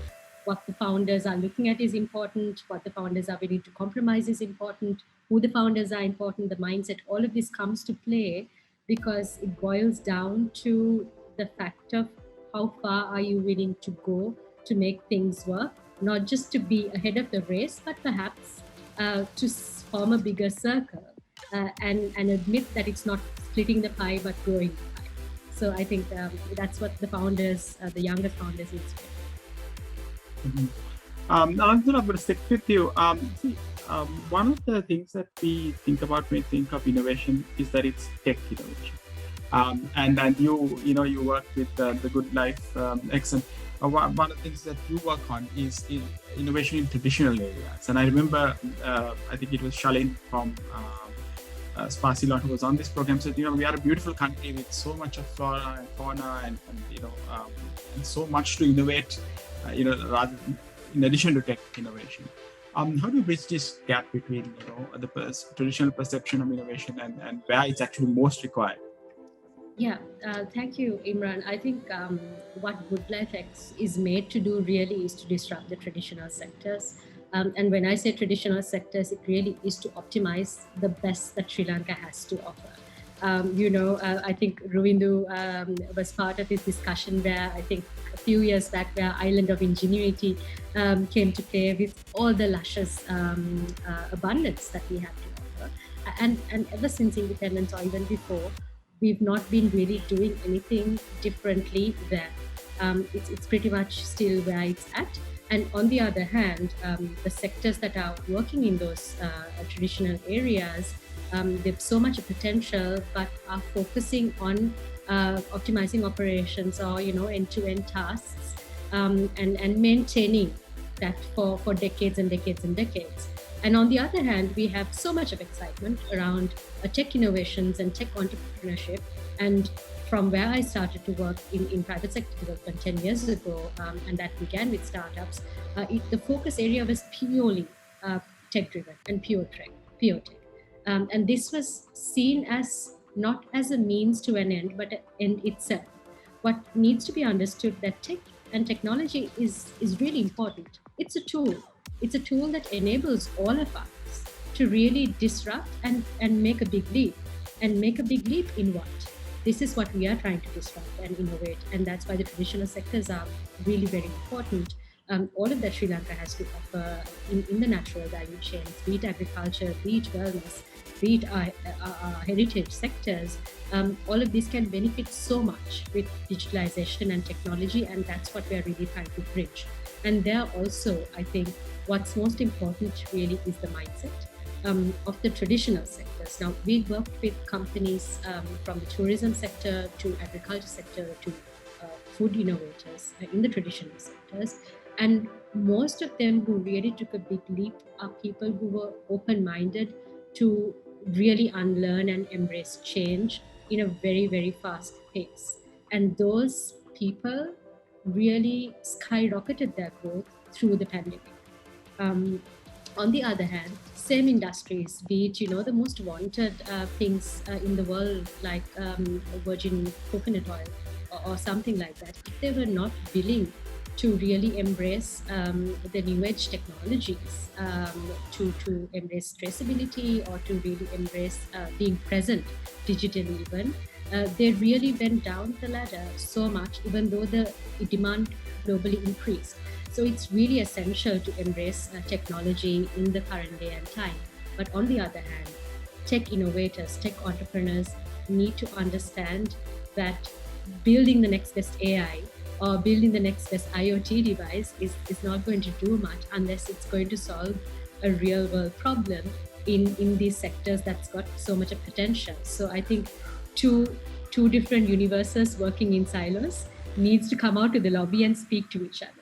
what the founders are looking at is important, what the founders are willing to compromise is important, who the founders are important, the mindset, all of this comes to play because it boils down to the fact of how far are you willing to go to make things work, not just to be ahead of the race, but perhaps to form a bigger circle and admit that it's not splitting the pie, but growing the pie. So I think that's what the founders, the younger founders need to do. Randhula, I'm going to stick with you. One of the things that we think about when we think of innovation is that it's tech innovation. And you work with the Good Life X, and one of the things that you work on is innovation in traditional areas. And I remember, I think it was Shalin from Sparsilon who was on this program said, we are a beautiful country with so much of flora and fauna and so much to innovate, rather in addition to tech innovation. How do you bridge this gap between, the traditional perception of innovation and where it's actually most required? Yeah, thank you, Imran. I think what Good Life X is made to do really is to disrupt the traditional sectors. And when I say traditional sectors, it really is to optimize the best that Sri Lanka has to offer. I think Ruwindhu was part of this discussion where I think a few years back where Island of Ingenuity came to play with all the luscious abundance that we have to offer. And ever since independence or even before, we've not been really doing anything differently there. It's pretty much still where it's at. And on the other hand, the sectors that are working in those traditional areas, they have so much potential, but are focusing on optimizing operations or end-to-end tasks and maintaining that for decades and decades and decades. And on the other hand, we have so much of excitement around tech innovations and tech entrepreneurship. And from where I started to work in private sector development 10 years ago, and that began with startups, the focus area was purely tech-driven and pure tech. And this was seen as not as a means to an end, but an end itself. What needs to be understood that tech and technology is really important. It's a tool. It's a tool that enables all of us to really disrupt and make a big leap. And make a big leap in what? This is what we are trying to disrupt and innovate. And that's why the traditional sectors are really very important. All of that Sri Lanka has to offer in the natural value chains, be it agriculture, be it wellness, be it our heritage sectors. All of this can benefit so much with digitalization and technology, and that's what we are really trying to bridge. And there also, I think, what's most important really is the mindset of the traditional sectors. Now, we worked with companies from the tourism sector to agriculture sector to food innovators in the traditional sectors. And most of them who really took a big leap are people who were open-minded to really unlearn and embrace change in a very, very fast pace. And those people really skyrocketed their growth through the pandemic. On the other hand, same industries, be it the most wanted things in the world, like virgin coconut oil or something like that, if they were not willing to really embrace the new age technologies, to embrace traceability or to really embrace being present digitally even, they really went down the ladder so much, even though the demand globally increased. So it's really essential to embrace technology in the current day and time. But on the other hand, tech innovators, tech entrepreneurs need to understand that building the next best AI or building the next best IoT device is not going to do much unless it's going to solve a real world problem in these sectors that's got so much of potential. So I think two different universes working in silos needs to come out to the lobby and speak to each other.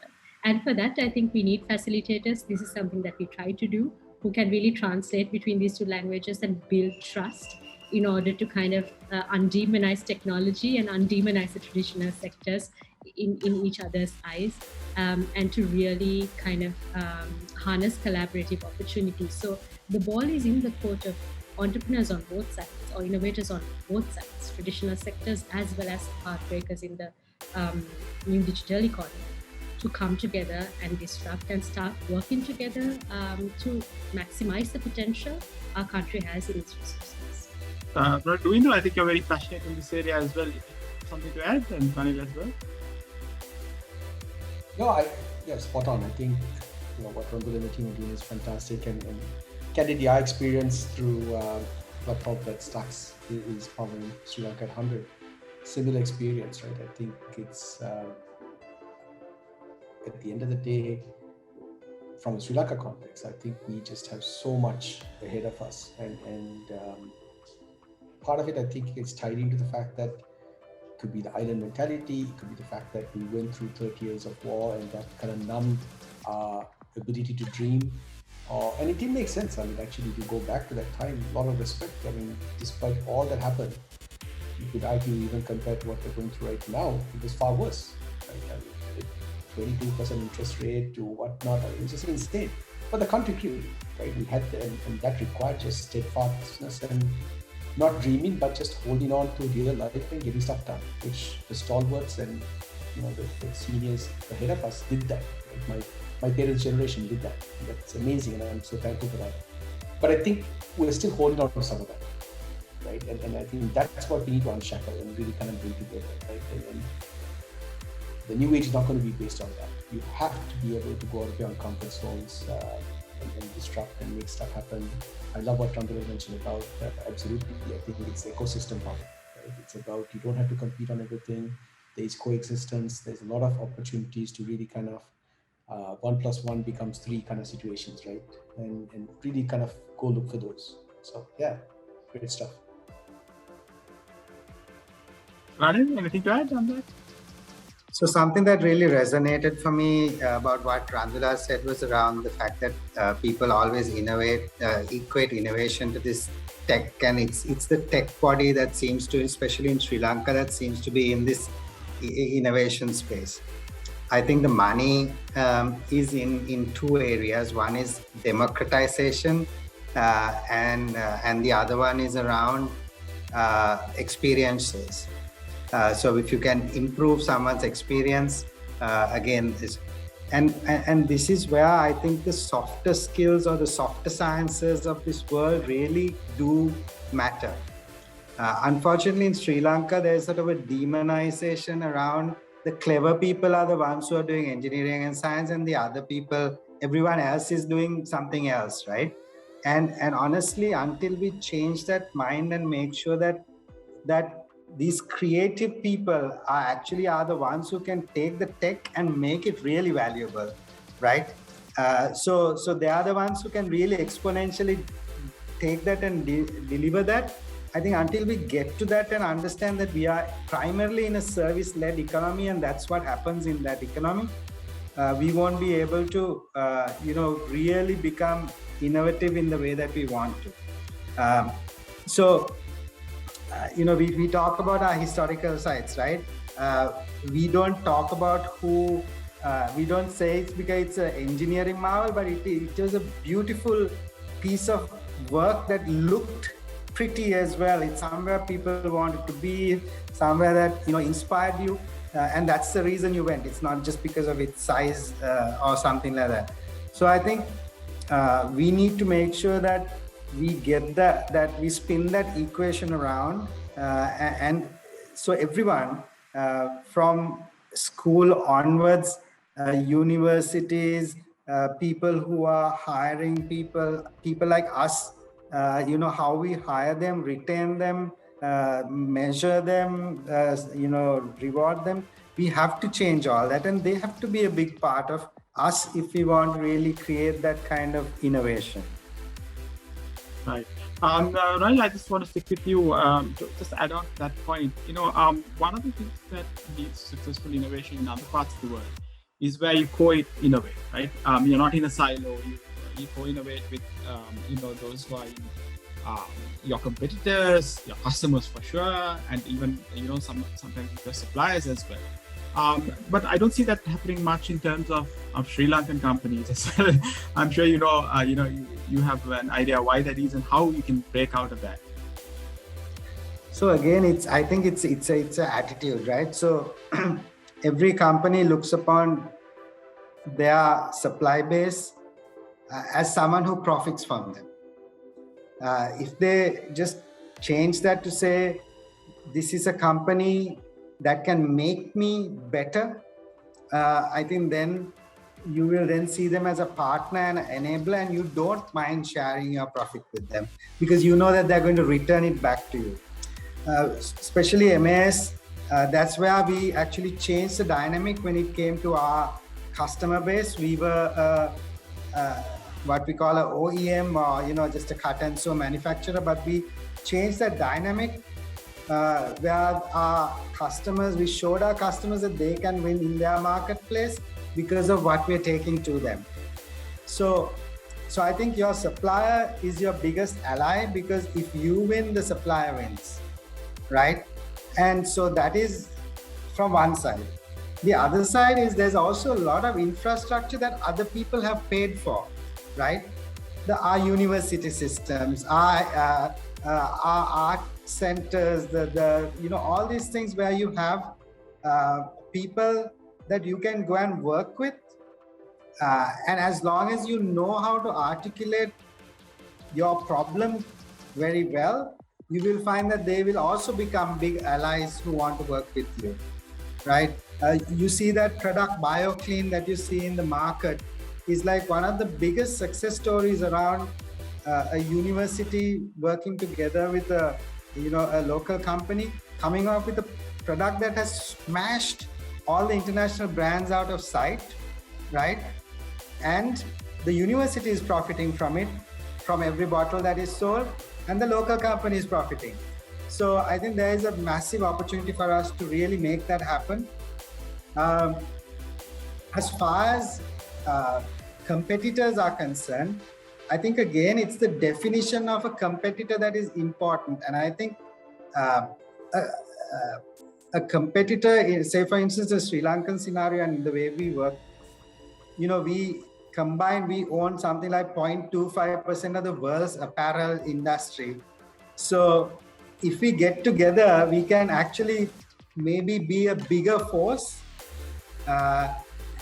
And for that, I think we need facilitators. This is something that we try to do, who can really translate between these two languages and build trust in order to kind of undemonize technology and undemonize the traditional sectors in each other's eyes, and to really kind of harness collaborative opportunities. So the ball is in the court of entrepreneurs on both sides or innovators on both sides, traditional sectors as well as pathbreakers in the new digital economy, to come together and disrupt and start working together to maximize the potential our country has in its resources. Ruwindhu, I think you're very passionate in this area as well. Something to add, and Ranil as well? No, yeah, spot on. I think what Randhula and the team are doing is fantastic, and candidly, our experience through a platform that Stacks is powering Sri Lanka at 100. Similar experience, right? I think it's at the end of the day, from a Sri Lanka context, I think we just have so much ahead of us, and part of it, I think, is tied into the fact that it could be the island mentality, it could be the fact that we went through 30 years of war and that kind of numbed our ability to dream. And it didn't make sense. I mean, actually, if you go back to that time, a lot of respect. I mean, despite all that happened, you could argue even compared to what we're going through right now, it was far worse. Right? I mean, 22% interest rate to whatnot, I mean, it was just insane. But the country grew, right? We had and that required just steadfastness and not dreaming, but just holding on to real life and getting stuff done, which the stalwarts and the seniors ahead of us did that. Right? My parents' generation did that. That's amazing, and I'm so thankful for that. But I think we're still holding on to some of that, right? And I think that's what we need to unshackle and really kind of bring together, right? And the new age is not going to be based on that. You have to be able to go out of your comfort zones and disrupt and make stuff happen. I love what Randhula mentioned about that. Absolutely, I think it's ecosystem power. Right? It's about, you don't have to compete on everything. There is coexistence. There's a lot of opportunities to really kind of 1 + 1 becomes 3 kind of situations, right? And really kind of go look for those. So yeah, great stuff. Ranil, anything to add on that? So something that really resonated for me about what Randhula said was around the fact that people always equate innovation to this tech, and it's the tech body that seems to, especially in Sri Lanka, that seems to be in this innovation space. I think the money is in 2 areas. One is democratization, and the other one is around experiences. So if you can improve someone's experience, again, and this is where I think the softer skills or the softer sciences of this world really do matter. Unfortunately, in Sri Lanka, there's sort of a demonization around the clever people are the ones who are doing engineering and science, and the other people, everyone else is doing something else, right? And honestly, until we change that mind and make sure that these creative people are the ones who can take the tech and make it really valuable, right? So they are the ones who can really exponentially take that and deliver that. I think until we get to that and understand that we are primarily in a service-led economy, and that's what happens in that economy, we won't be able to, really become innovative in the way that we want to. We talk about our historical sites, right? We don't talk about who, we don't say it's because it's an engineering marvel, but it was a beautiful piece of work that looked pretty as well. It's somewhere people wanted to be, somewhere that, inspired you. And that's the reason you went. It's not just because of its size or something like that. So I think we need to make sure that we get that we spin that equation around, and so everyone from school onwards, universities, people who are hiring people like us, how we hire them, retain them, measure them, reward them. We have to change all that, and they have to be a big part of us if we want to really create that kind of innovation. Right. Ranil, I just want to stick with you, to just add on to that point. One of the things that leads to successful innovation in other parts of the world is where you co-innovate, right? You're not in a silo. You co-innovate with, those who are your competitors, your customers for sure, and even, sometimes your suppliers as well. But I don't see that happening much in terms of Sri Lankan companies as well. I'm sure you have an idea why that is and how you can break out of that. So again, I think it's an attitude, right? So every company looks upon their supply base as someone who profits from them. If they just change that to say, this is a company that can make me better, I think then you will then see them as a partner and an enabler, and you don't mind sharing your profit with them because you know that they're going to return it back to you. Especially MAS, that's where we actually changed the dynamic when it came to our customer base. We were what we call an OEM, or just a cut and sew manufacturer, but we changed that dynamic where our customers, we showed our customers that they can win in their marketplace because of what we're taking to them. So I think your supplier is your biggest ally, because if you win, the supplier wins, right? And so that is from one side. The other side is there's also a lot of infrastructure that other people have paid for, right? Our university systems, our art centers, all these things where you have people that you can go and work with. And as long as you know how to articulate your problem very well, you will find that they will also become big allies who want to work with you, right? You see that product BioClean that you see in the market is like one of the biggest success stories around a university working together with a local company, coming up with a product that has smashed all the international brands out of sight, right? And the university is profiting from it, from every bottle that is sold, and the local company is profiting. So I think there is a massive opportunity for us to really make that happen. As far as competitors are concerned, I think again, it's the definition of a competitor that is important. And I think a competitor, say for instance, the Sri Lankan scenario and the way we work, we own something like 0.25% of the world's apparel industry. So if we get together, we can actually maybe be a bigger force,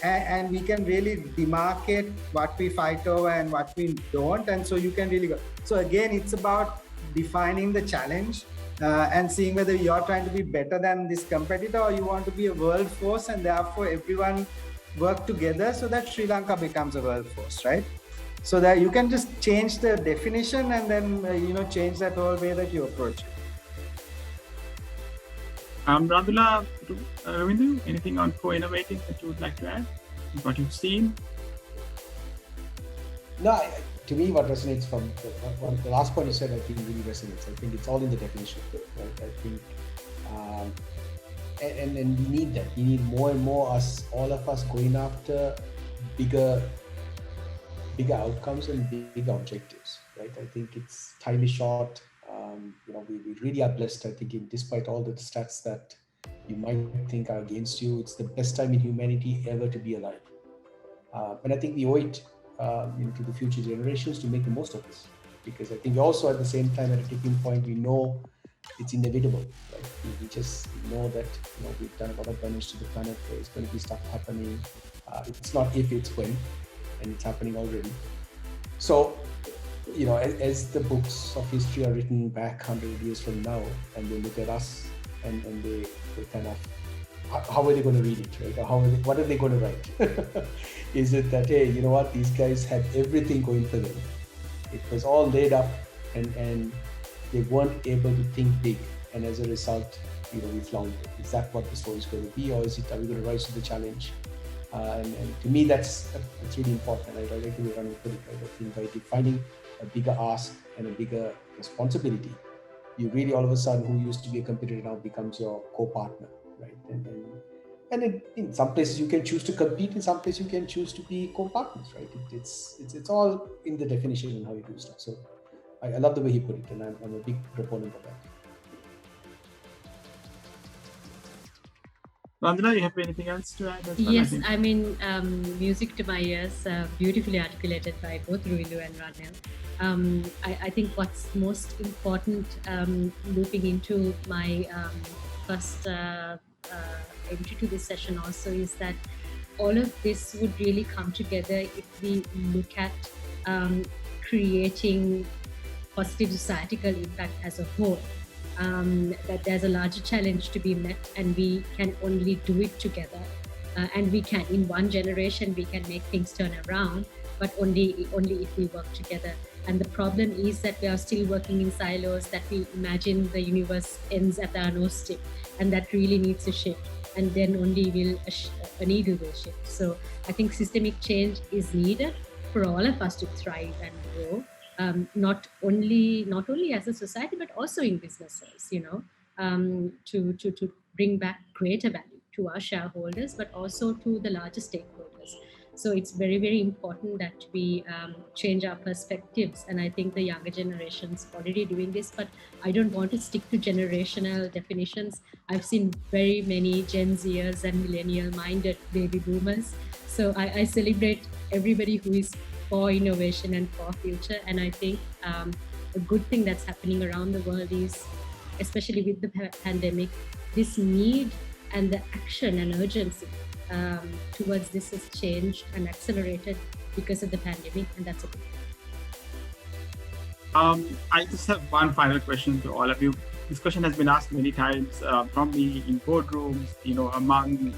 and we can really demarcate what we fight over and what we don't. And so you can really go. So again, it's about defining the challenge and seeing whether you're trying to be better than this competitor or you want to be a world force, and therefore everyone work together so that Sri Lanka becomes a world force, right? So that you can just change the definition and then, change that whole way that you approach it. Randhula, Ruwindhu, anything on co-innovating that you would like to add? What you've seen? No, to me, what resonates from the last point you said, I think really resonates. I think it's all in the definition, right? I think, and we need that. We need more and more all of us going after bigger outcomes and bigger objectives, right? I think time is short. We really are blessed. I think despite all the stats that you might think are against you, it's the best time in humanity ever to be alive. And I think we owe it to the future generations to make the most of this, because I think also at the same time at a tipping point, we know it's inevitable. Right? We just know that we've done a lot of damage to the planet. There's going to be stuff happening. It's not if, it's when, and it's happening already. So, as the books of history are written back 100 years from now, and they look at us and they kind of, how are they going to read it, right? Or what are they going to write? Is it that, hey, you know what, these guys had everything going for them. It was all laid up and they weren't able to think big. And as a result, we floundered. Is that what the story is going to be? Or are we going to rise to the challenge? And to me, that's really important. I like the way Ranil put it, right? I think by defining a bigger ask and a bigger responsibility, you really all of a sudden, who used to be a competitor now becomes your co-partner, right? And in some places you can choose to compete, in some places you can choose to be co-partners, right? It's all in the definition and how you do stuff. So I love the way he put it, and I'm a big proponent of that. Randhula, you have anything else to add as well? Yes, I mean, music to my ears, beautifully articulated by both Ruwindhu and Ranil. I think what's most important, looping into my first entry to this session also, is that all of this would really come together if we look at creating positive societal impact as a whole. That there's a larger challenge to be met, and we can only do it together. And we can, in one generation, we can make things turn around, but only if we work together. And the problem is that we are still working in silos, that we imagine the universe ends at our nose tip, and that really needs a shift. And then only will a needle will shift. So I think systemic change is needed for all of us to thrive and grow. Not only as a society, but also in businesses, to bring back greater value to our shareholders, but also to the larger stakeholders. So it's very, very important that we change our perspectives. And I think the younger generation's already doing this, but I don't want to stick to generational definitions. I've seen very many Gen Zers and millennial-minded baby boomers. So I celebrate everybody who is for innovation and for future. And I think a good thing that's happening around the world is, especially with the pandemic, this need and the action and urgency towards this has changed and accelerated because of the pandemic, and that's a good thing. I just have one final question to all of you. This question has been asked many times from me in boardrooms, among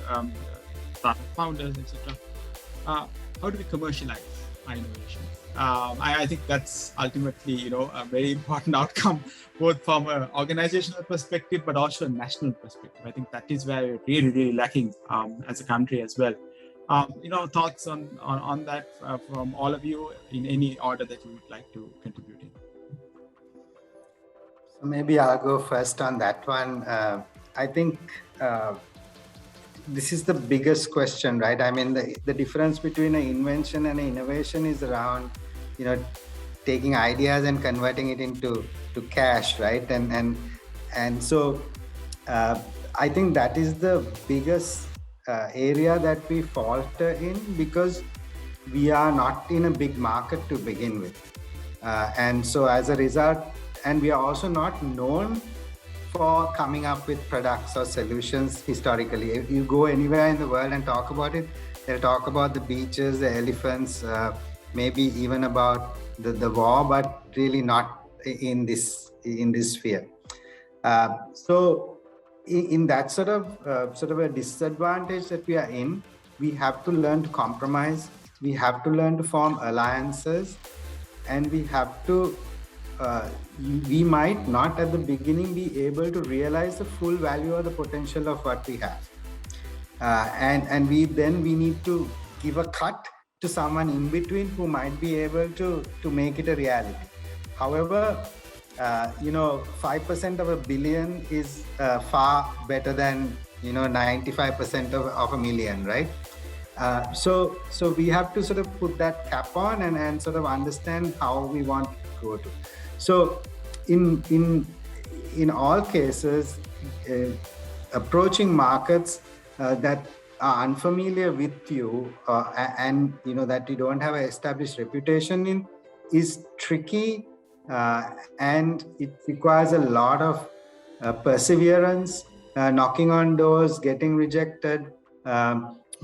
startup founders, etc. How do we commercialize our innovations? I think that's ultimately, a very important outcome, both from an organizational perspective, but also a national perspective. I think that is where we're really, really lacking as a country as well. Thoughts on that from all of you in any order that you would like to contribute in. So maybe I'll go first on that one. I think this is the biggest question, right? I mean, the difference between an invention and an innovation is around, taking ideas and converting it into cash, right? And so I think that is the biggest area that we falter in, because we are not in a big market to begin with. And so as a result, and we are also not known for coming up with products or solutions historically. If you go anywhere in the world and talk about it, they'll talk about the beaches, the elephants, maybe even about the war, but really not in this sphere. So in that sort of a disadvantage that we are in, we have to learn to compromise. We have to learn to form alliances, and we have to. We might not at the beginning be able to realize the full value or the potential of what we have, and we need to give a cut to someone in between who might be able to make it a reality. However, 5% of a billion is far better than 95% of a million, right? So we have to sort of put that cap on and sort of understand how we want to go to. So in all cases, approaching markets that are unfamiliar with you and that you don't have an established reputation in is tricky, and it requires a lot of perseverance, knocking on doors, getting rejected,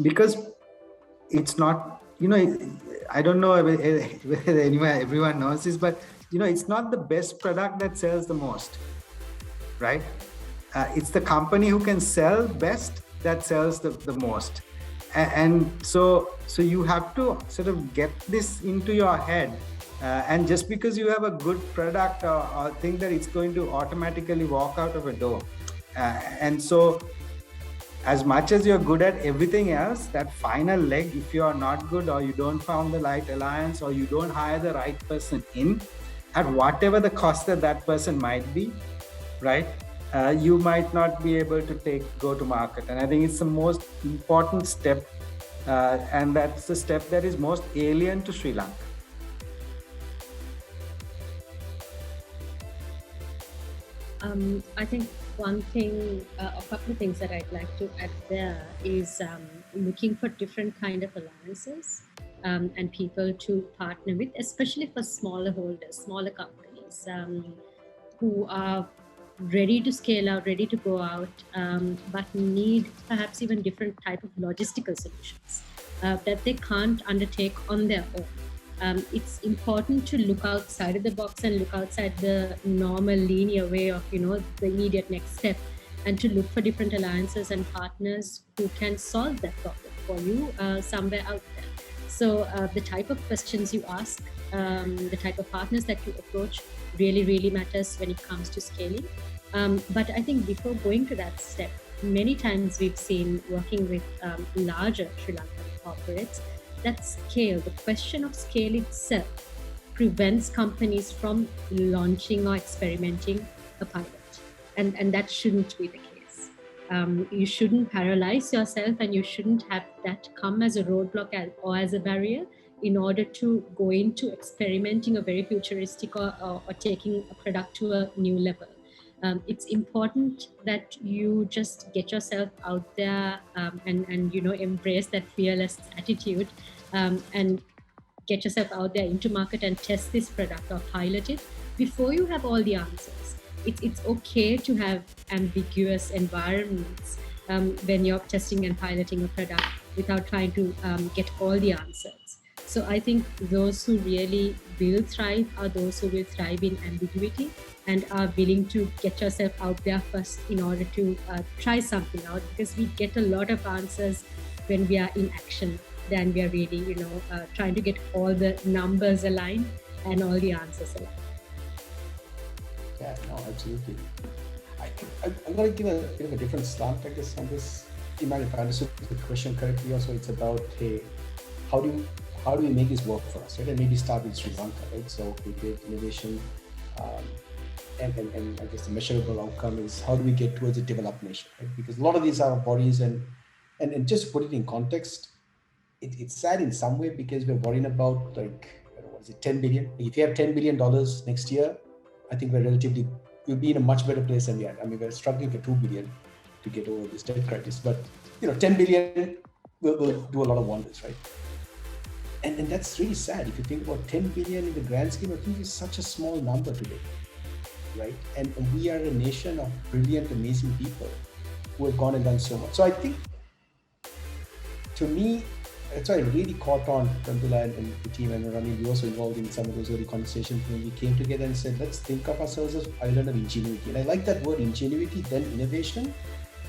because it's not, I don't know whether everyone knows this, but it's not the best product that sells the most, right? It's the company who can sell best that sells the most. And so you have to sort of get this into your head. And just because you have a good product or think that it's going to automatically walk out of a door. And so as much as you're good at everything else, that final leg, if you are not good or you don't found the right alliance or you don't hire the right person in, at whatever the cost that person might be, right? You might not be able to go to market. And I think it's the most important step. And that's the step that is most alien to Sri Lanka. I think one thing, a couple of things that I'd like to add there is looking for different kind of alliances and people to partner with, especially for smaller holders, smaller companies who are ready to scale out, ready to go out, but need perhaps even different type of logistical solutions that they can't undertake on their own. It's important to look outside of the box and look outside the normal linear way of, the immediate next step, and to look for different alliances and partners who can solve that problem for you somewhere out there. So the type of questions you ask, the type of partners that you approach really, really matters when it comes to scaling. But I think before going to that step, many times we've seen working with larger Sri Lankan corporates that scale, the question of scale itself prevents companies from launching or experimenting a pilot. And that shouldn't be the case. You shouldn't paralyze yourself, and you shouldn't have that come as a roadblock or as a barrier in order to go into experimenting a very futuristic or taking a product to a new level. It's important that you just get yourself out there and embrace that fearless attitude and get yourself out there into market and test this product or pilot it before you have all the answers. It's okay to have ambiguous environments when you're testing and piloting a product without trying to get all the answers. So I think those who really will thrive are those who will thrive in ambiguity and are willing to get yourself out there first in order to try something out, because we get a lot of answers when we are in action than we are really, trying to get all the numbers aligned and all the answers aligned. Yeah, no, absolutely. I'm going to give a bit of a different slant, I guess, on this. Imran, if I understood the question correctly, also it's about, hey, how do we make this work for us, right? And maybe start with Sri Lanka, right? So we create innovation, and I guess the measurable outcome is how do we get towards a developed nation, right? Because a lot of these are bodies, and just to put it in context, it's sad in some way because we're worrying about, like, what is it, 10 billion? If you have $10 billion next year, I think we'll be in a much better place than we are. I mean, we're struggling for 2 billion to get over this debt crisis, but 10 billion will do a lot of wonders, right? And that's really sad. If you think about 10 billion in the grand scheme of things, is such a small number today, right? And we are a nation of brilliant, amazing people who have gone and done so much. So I think, to me, that's why I really caught on Randhula and the team, and Ranil, you also involved in some of those early conversations when we came together and said, let's think of ourselves as island of ingenuity. And I like that word, ingenuity, then innovation.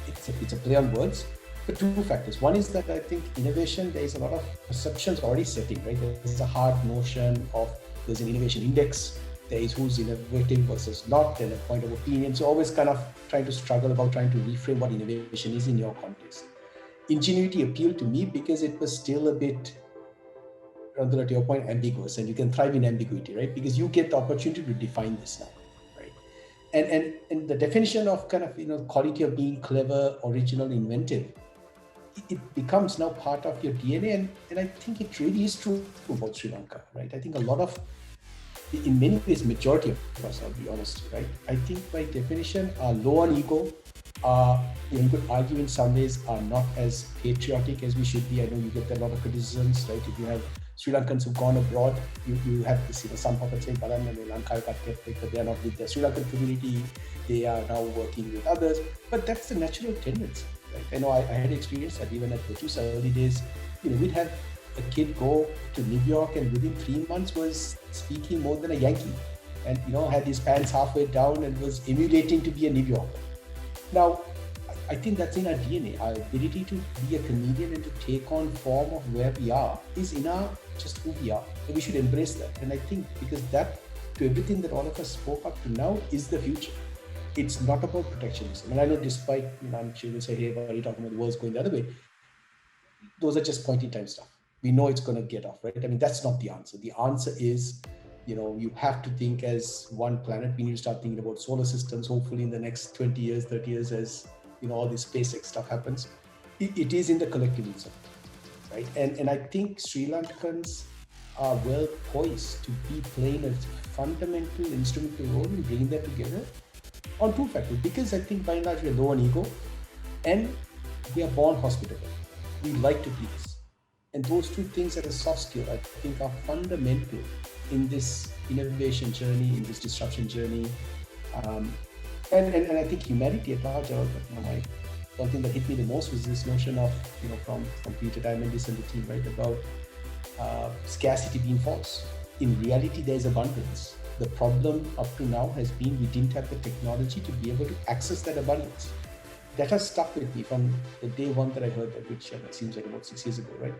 It's a play on words, but two factors. One is that I think innovation, there is a lot of perceptions already setting, right? There's a hard notion of, there's an innovation index, there is who's innovating versus not, and a point of opinion. So always kind of trying to struggle about trying to reframe what innovation is in your context. Ingenuity appealed to me because it was still a bit, Randhula, to your point, ambiguous, and you can thrive in ambiguity, right? Because you get the opportunity to define this now, right? And the definition of kind of, quality of being clever, original, inventive, it becomes now part of your DNA, and I think it really is true about Sri Lanka, right? I think a lot of, in many ways, majority of us, I'll be honest, right? I think by definition are low on ego, you could argue in some ways are not as patriotic as we should be. I know you get a lot of criticisms, right? If you have Sri Lankans who've gone abroad, you have this, some puppets saying, but they are not with the Sri Lankan community, they are now working with others. But that's the natural tendency, right? I know I had experience that even at Virtu's early days, we'd have a kid go to New York and within 3 months was speaking more than a Yankee, and had his pants halfway down and was emulating to be a New Yorker. Now, I think that's in our DNA. Our ability to be a comedian and to take on form of where we are is in our just who we are. And we should embrace that. And I think because that, to everything that all of us spoke up to now, is the future. It's not about protectionism. And I know despite, I'm sure you'll say, hey, why are you talking about the world's going the other way? Those are just point in time stuff. We know it's going to get off, right? I mean, that's not the answer. The answer is, you have to think as one planet. We need to start thinking about solar systems, hopefully in the next 20 years, 30 years, as all this SpaceX stuff happens. It is in the collectivism, right? And I think Sri Lankans are well poised to be playing a fundamental instrumental role in bringing that together. on two factors. Because I think by and large we are low on ego, and we are born hospitable. We like to please. And those two things as a soft skill, I think, are fundamental in this innovation journey, in this disruption journey. And I think humanity at large, one thing that hit me the most was this notion of, from Peter Diamandis and the team, right, about scarcity being false. In reality, there's abundance. The problem up to now has been we didn't have the technology to be able to access that abundance. That has stuck with me from the day one that I heard that, which seems like about 6 years ago, right?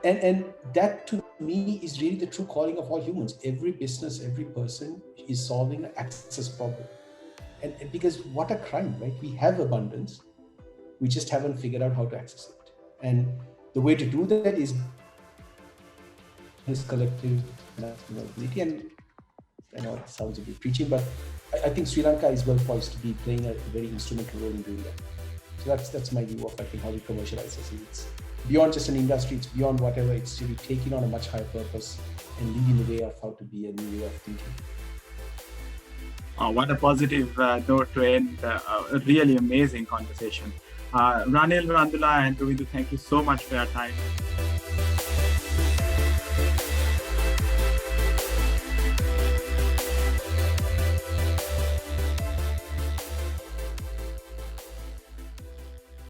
And that to me is really the true calling of all humans. Every business, every person is solving an access problem. And because what a crime, right? We have abundance, we just haven't figured out how to access it. And the way to do that is collective ability. And I know it sounds a bit preachy, but I think Sri Lanka is well poised to be playing a very instrumental role in doing that. So that's my view of, I think, how we commercialize this. It's beyond just an industry, it's beyond whatever, it's really taking on a much higher purpose and leading the way of how to be a new way of thinking. Oh, what a positive note to end a really amazing conversation. Ranil, Randhula, and Ruwindhu, thank you so much for your time.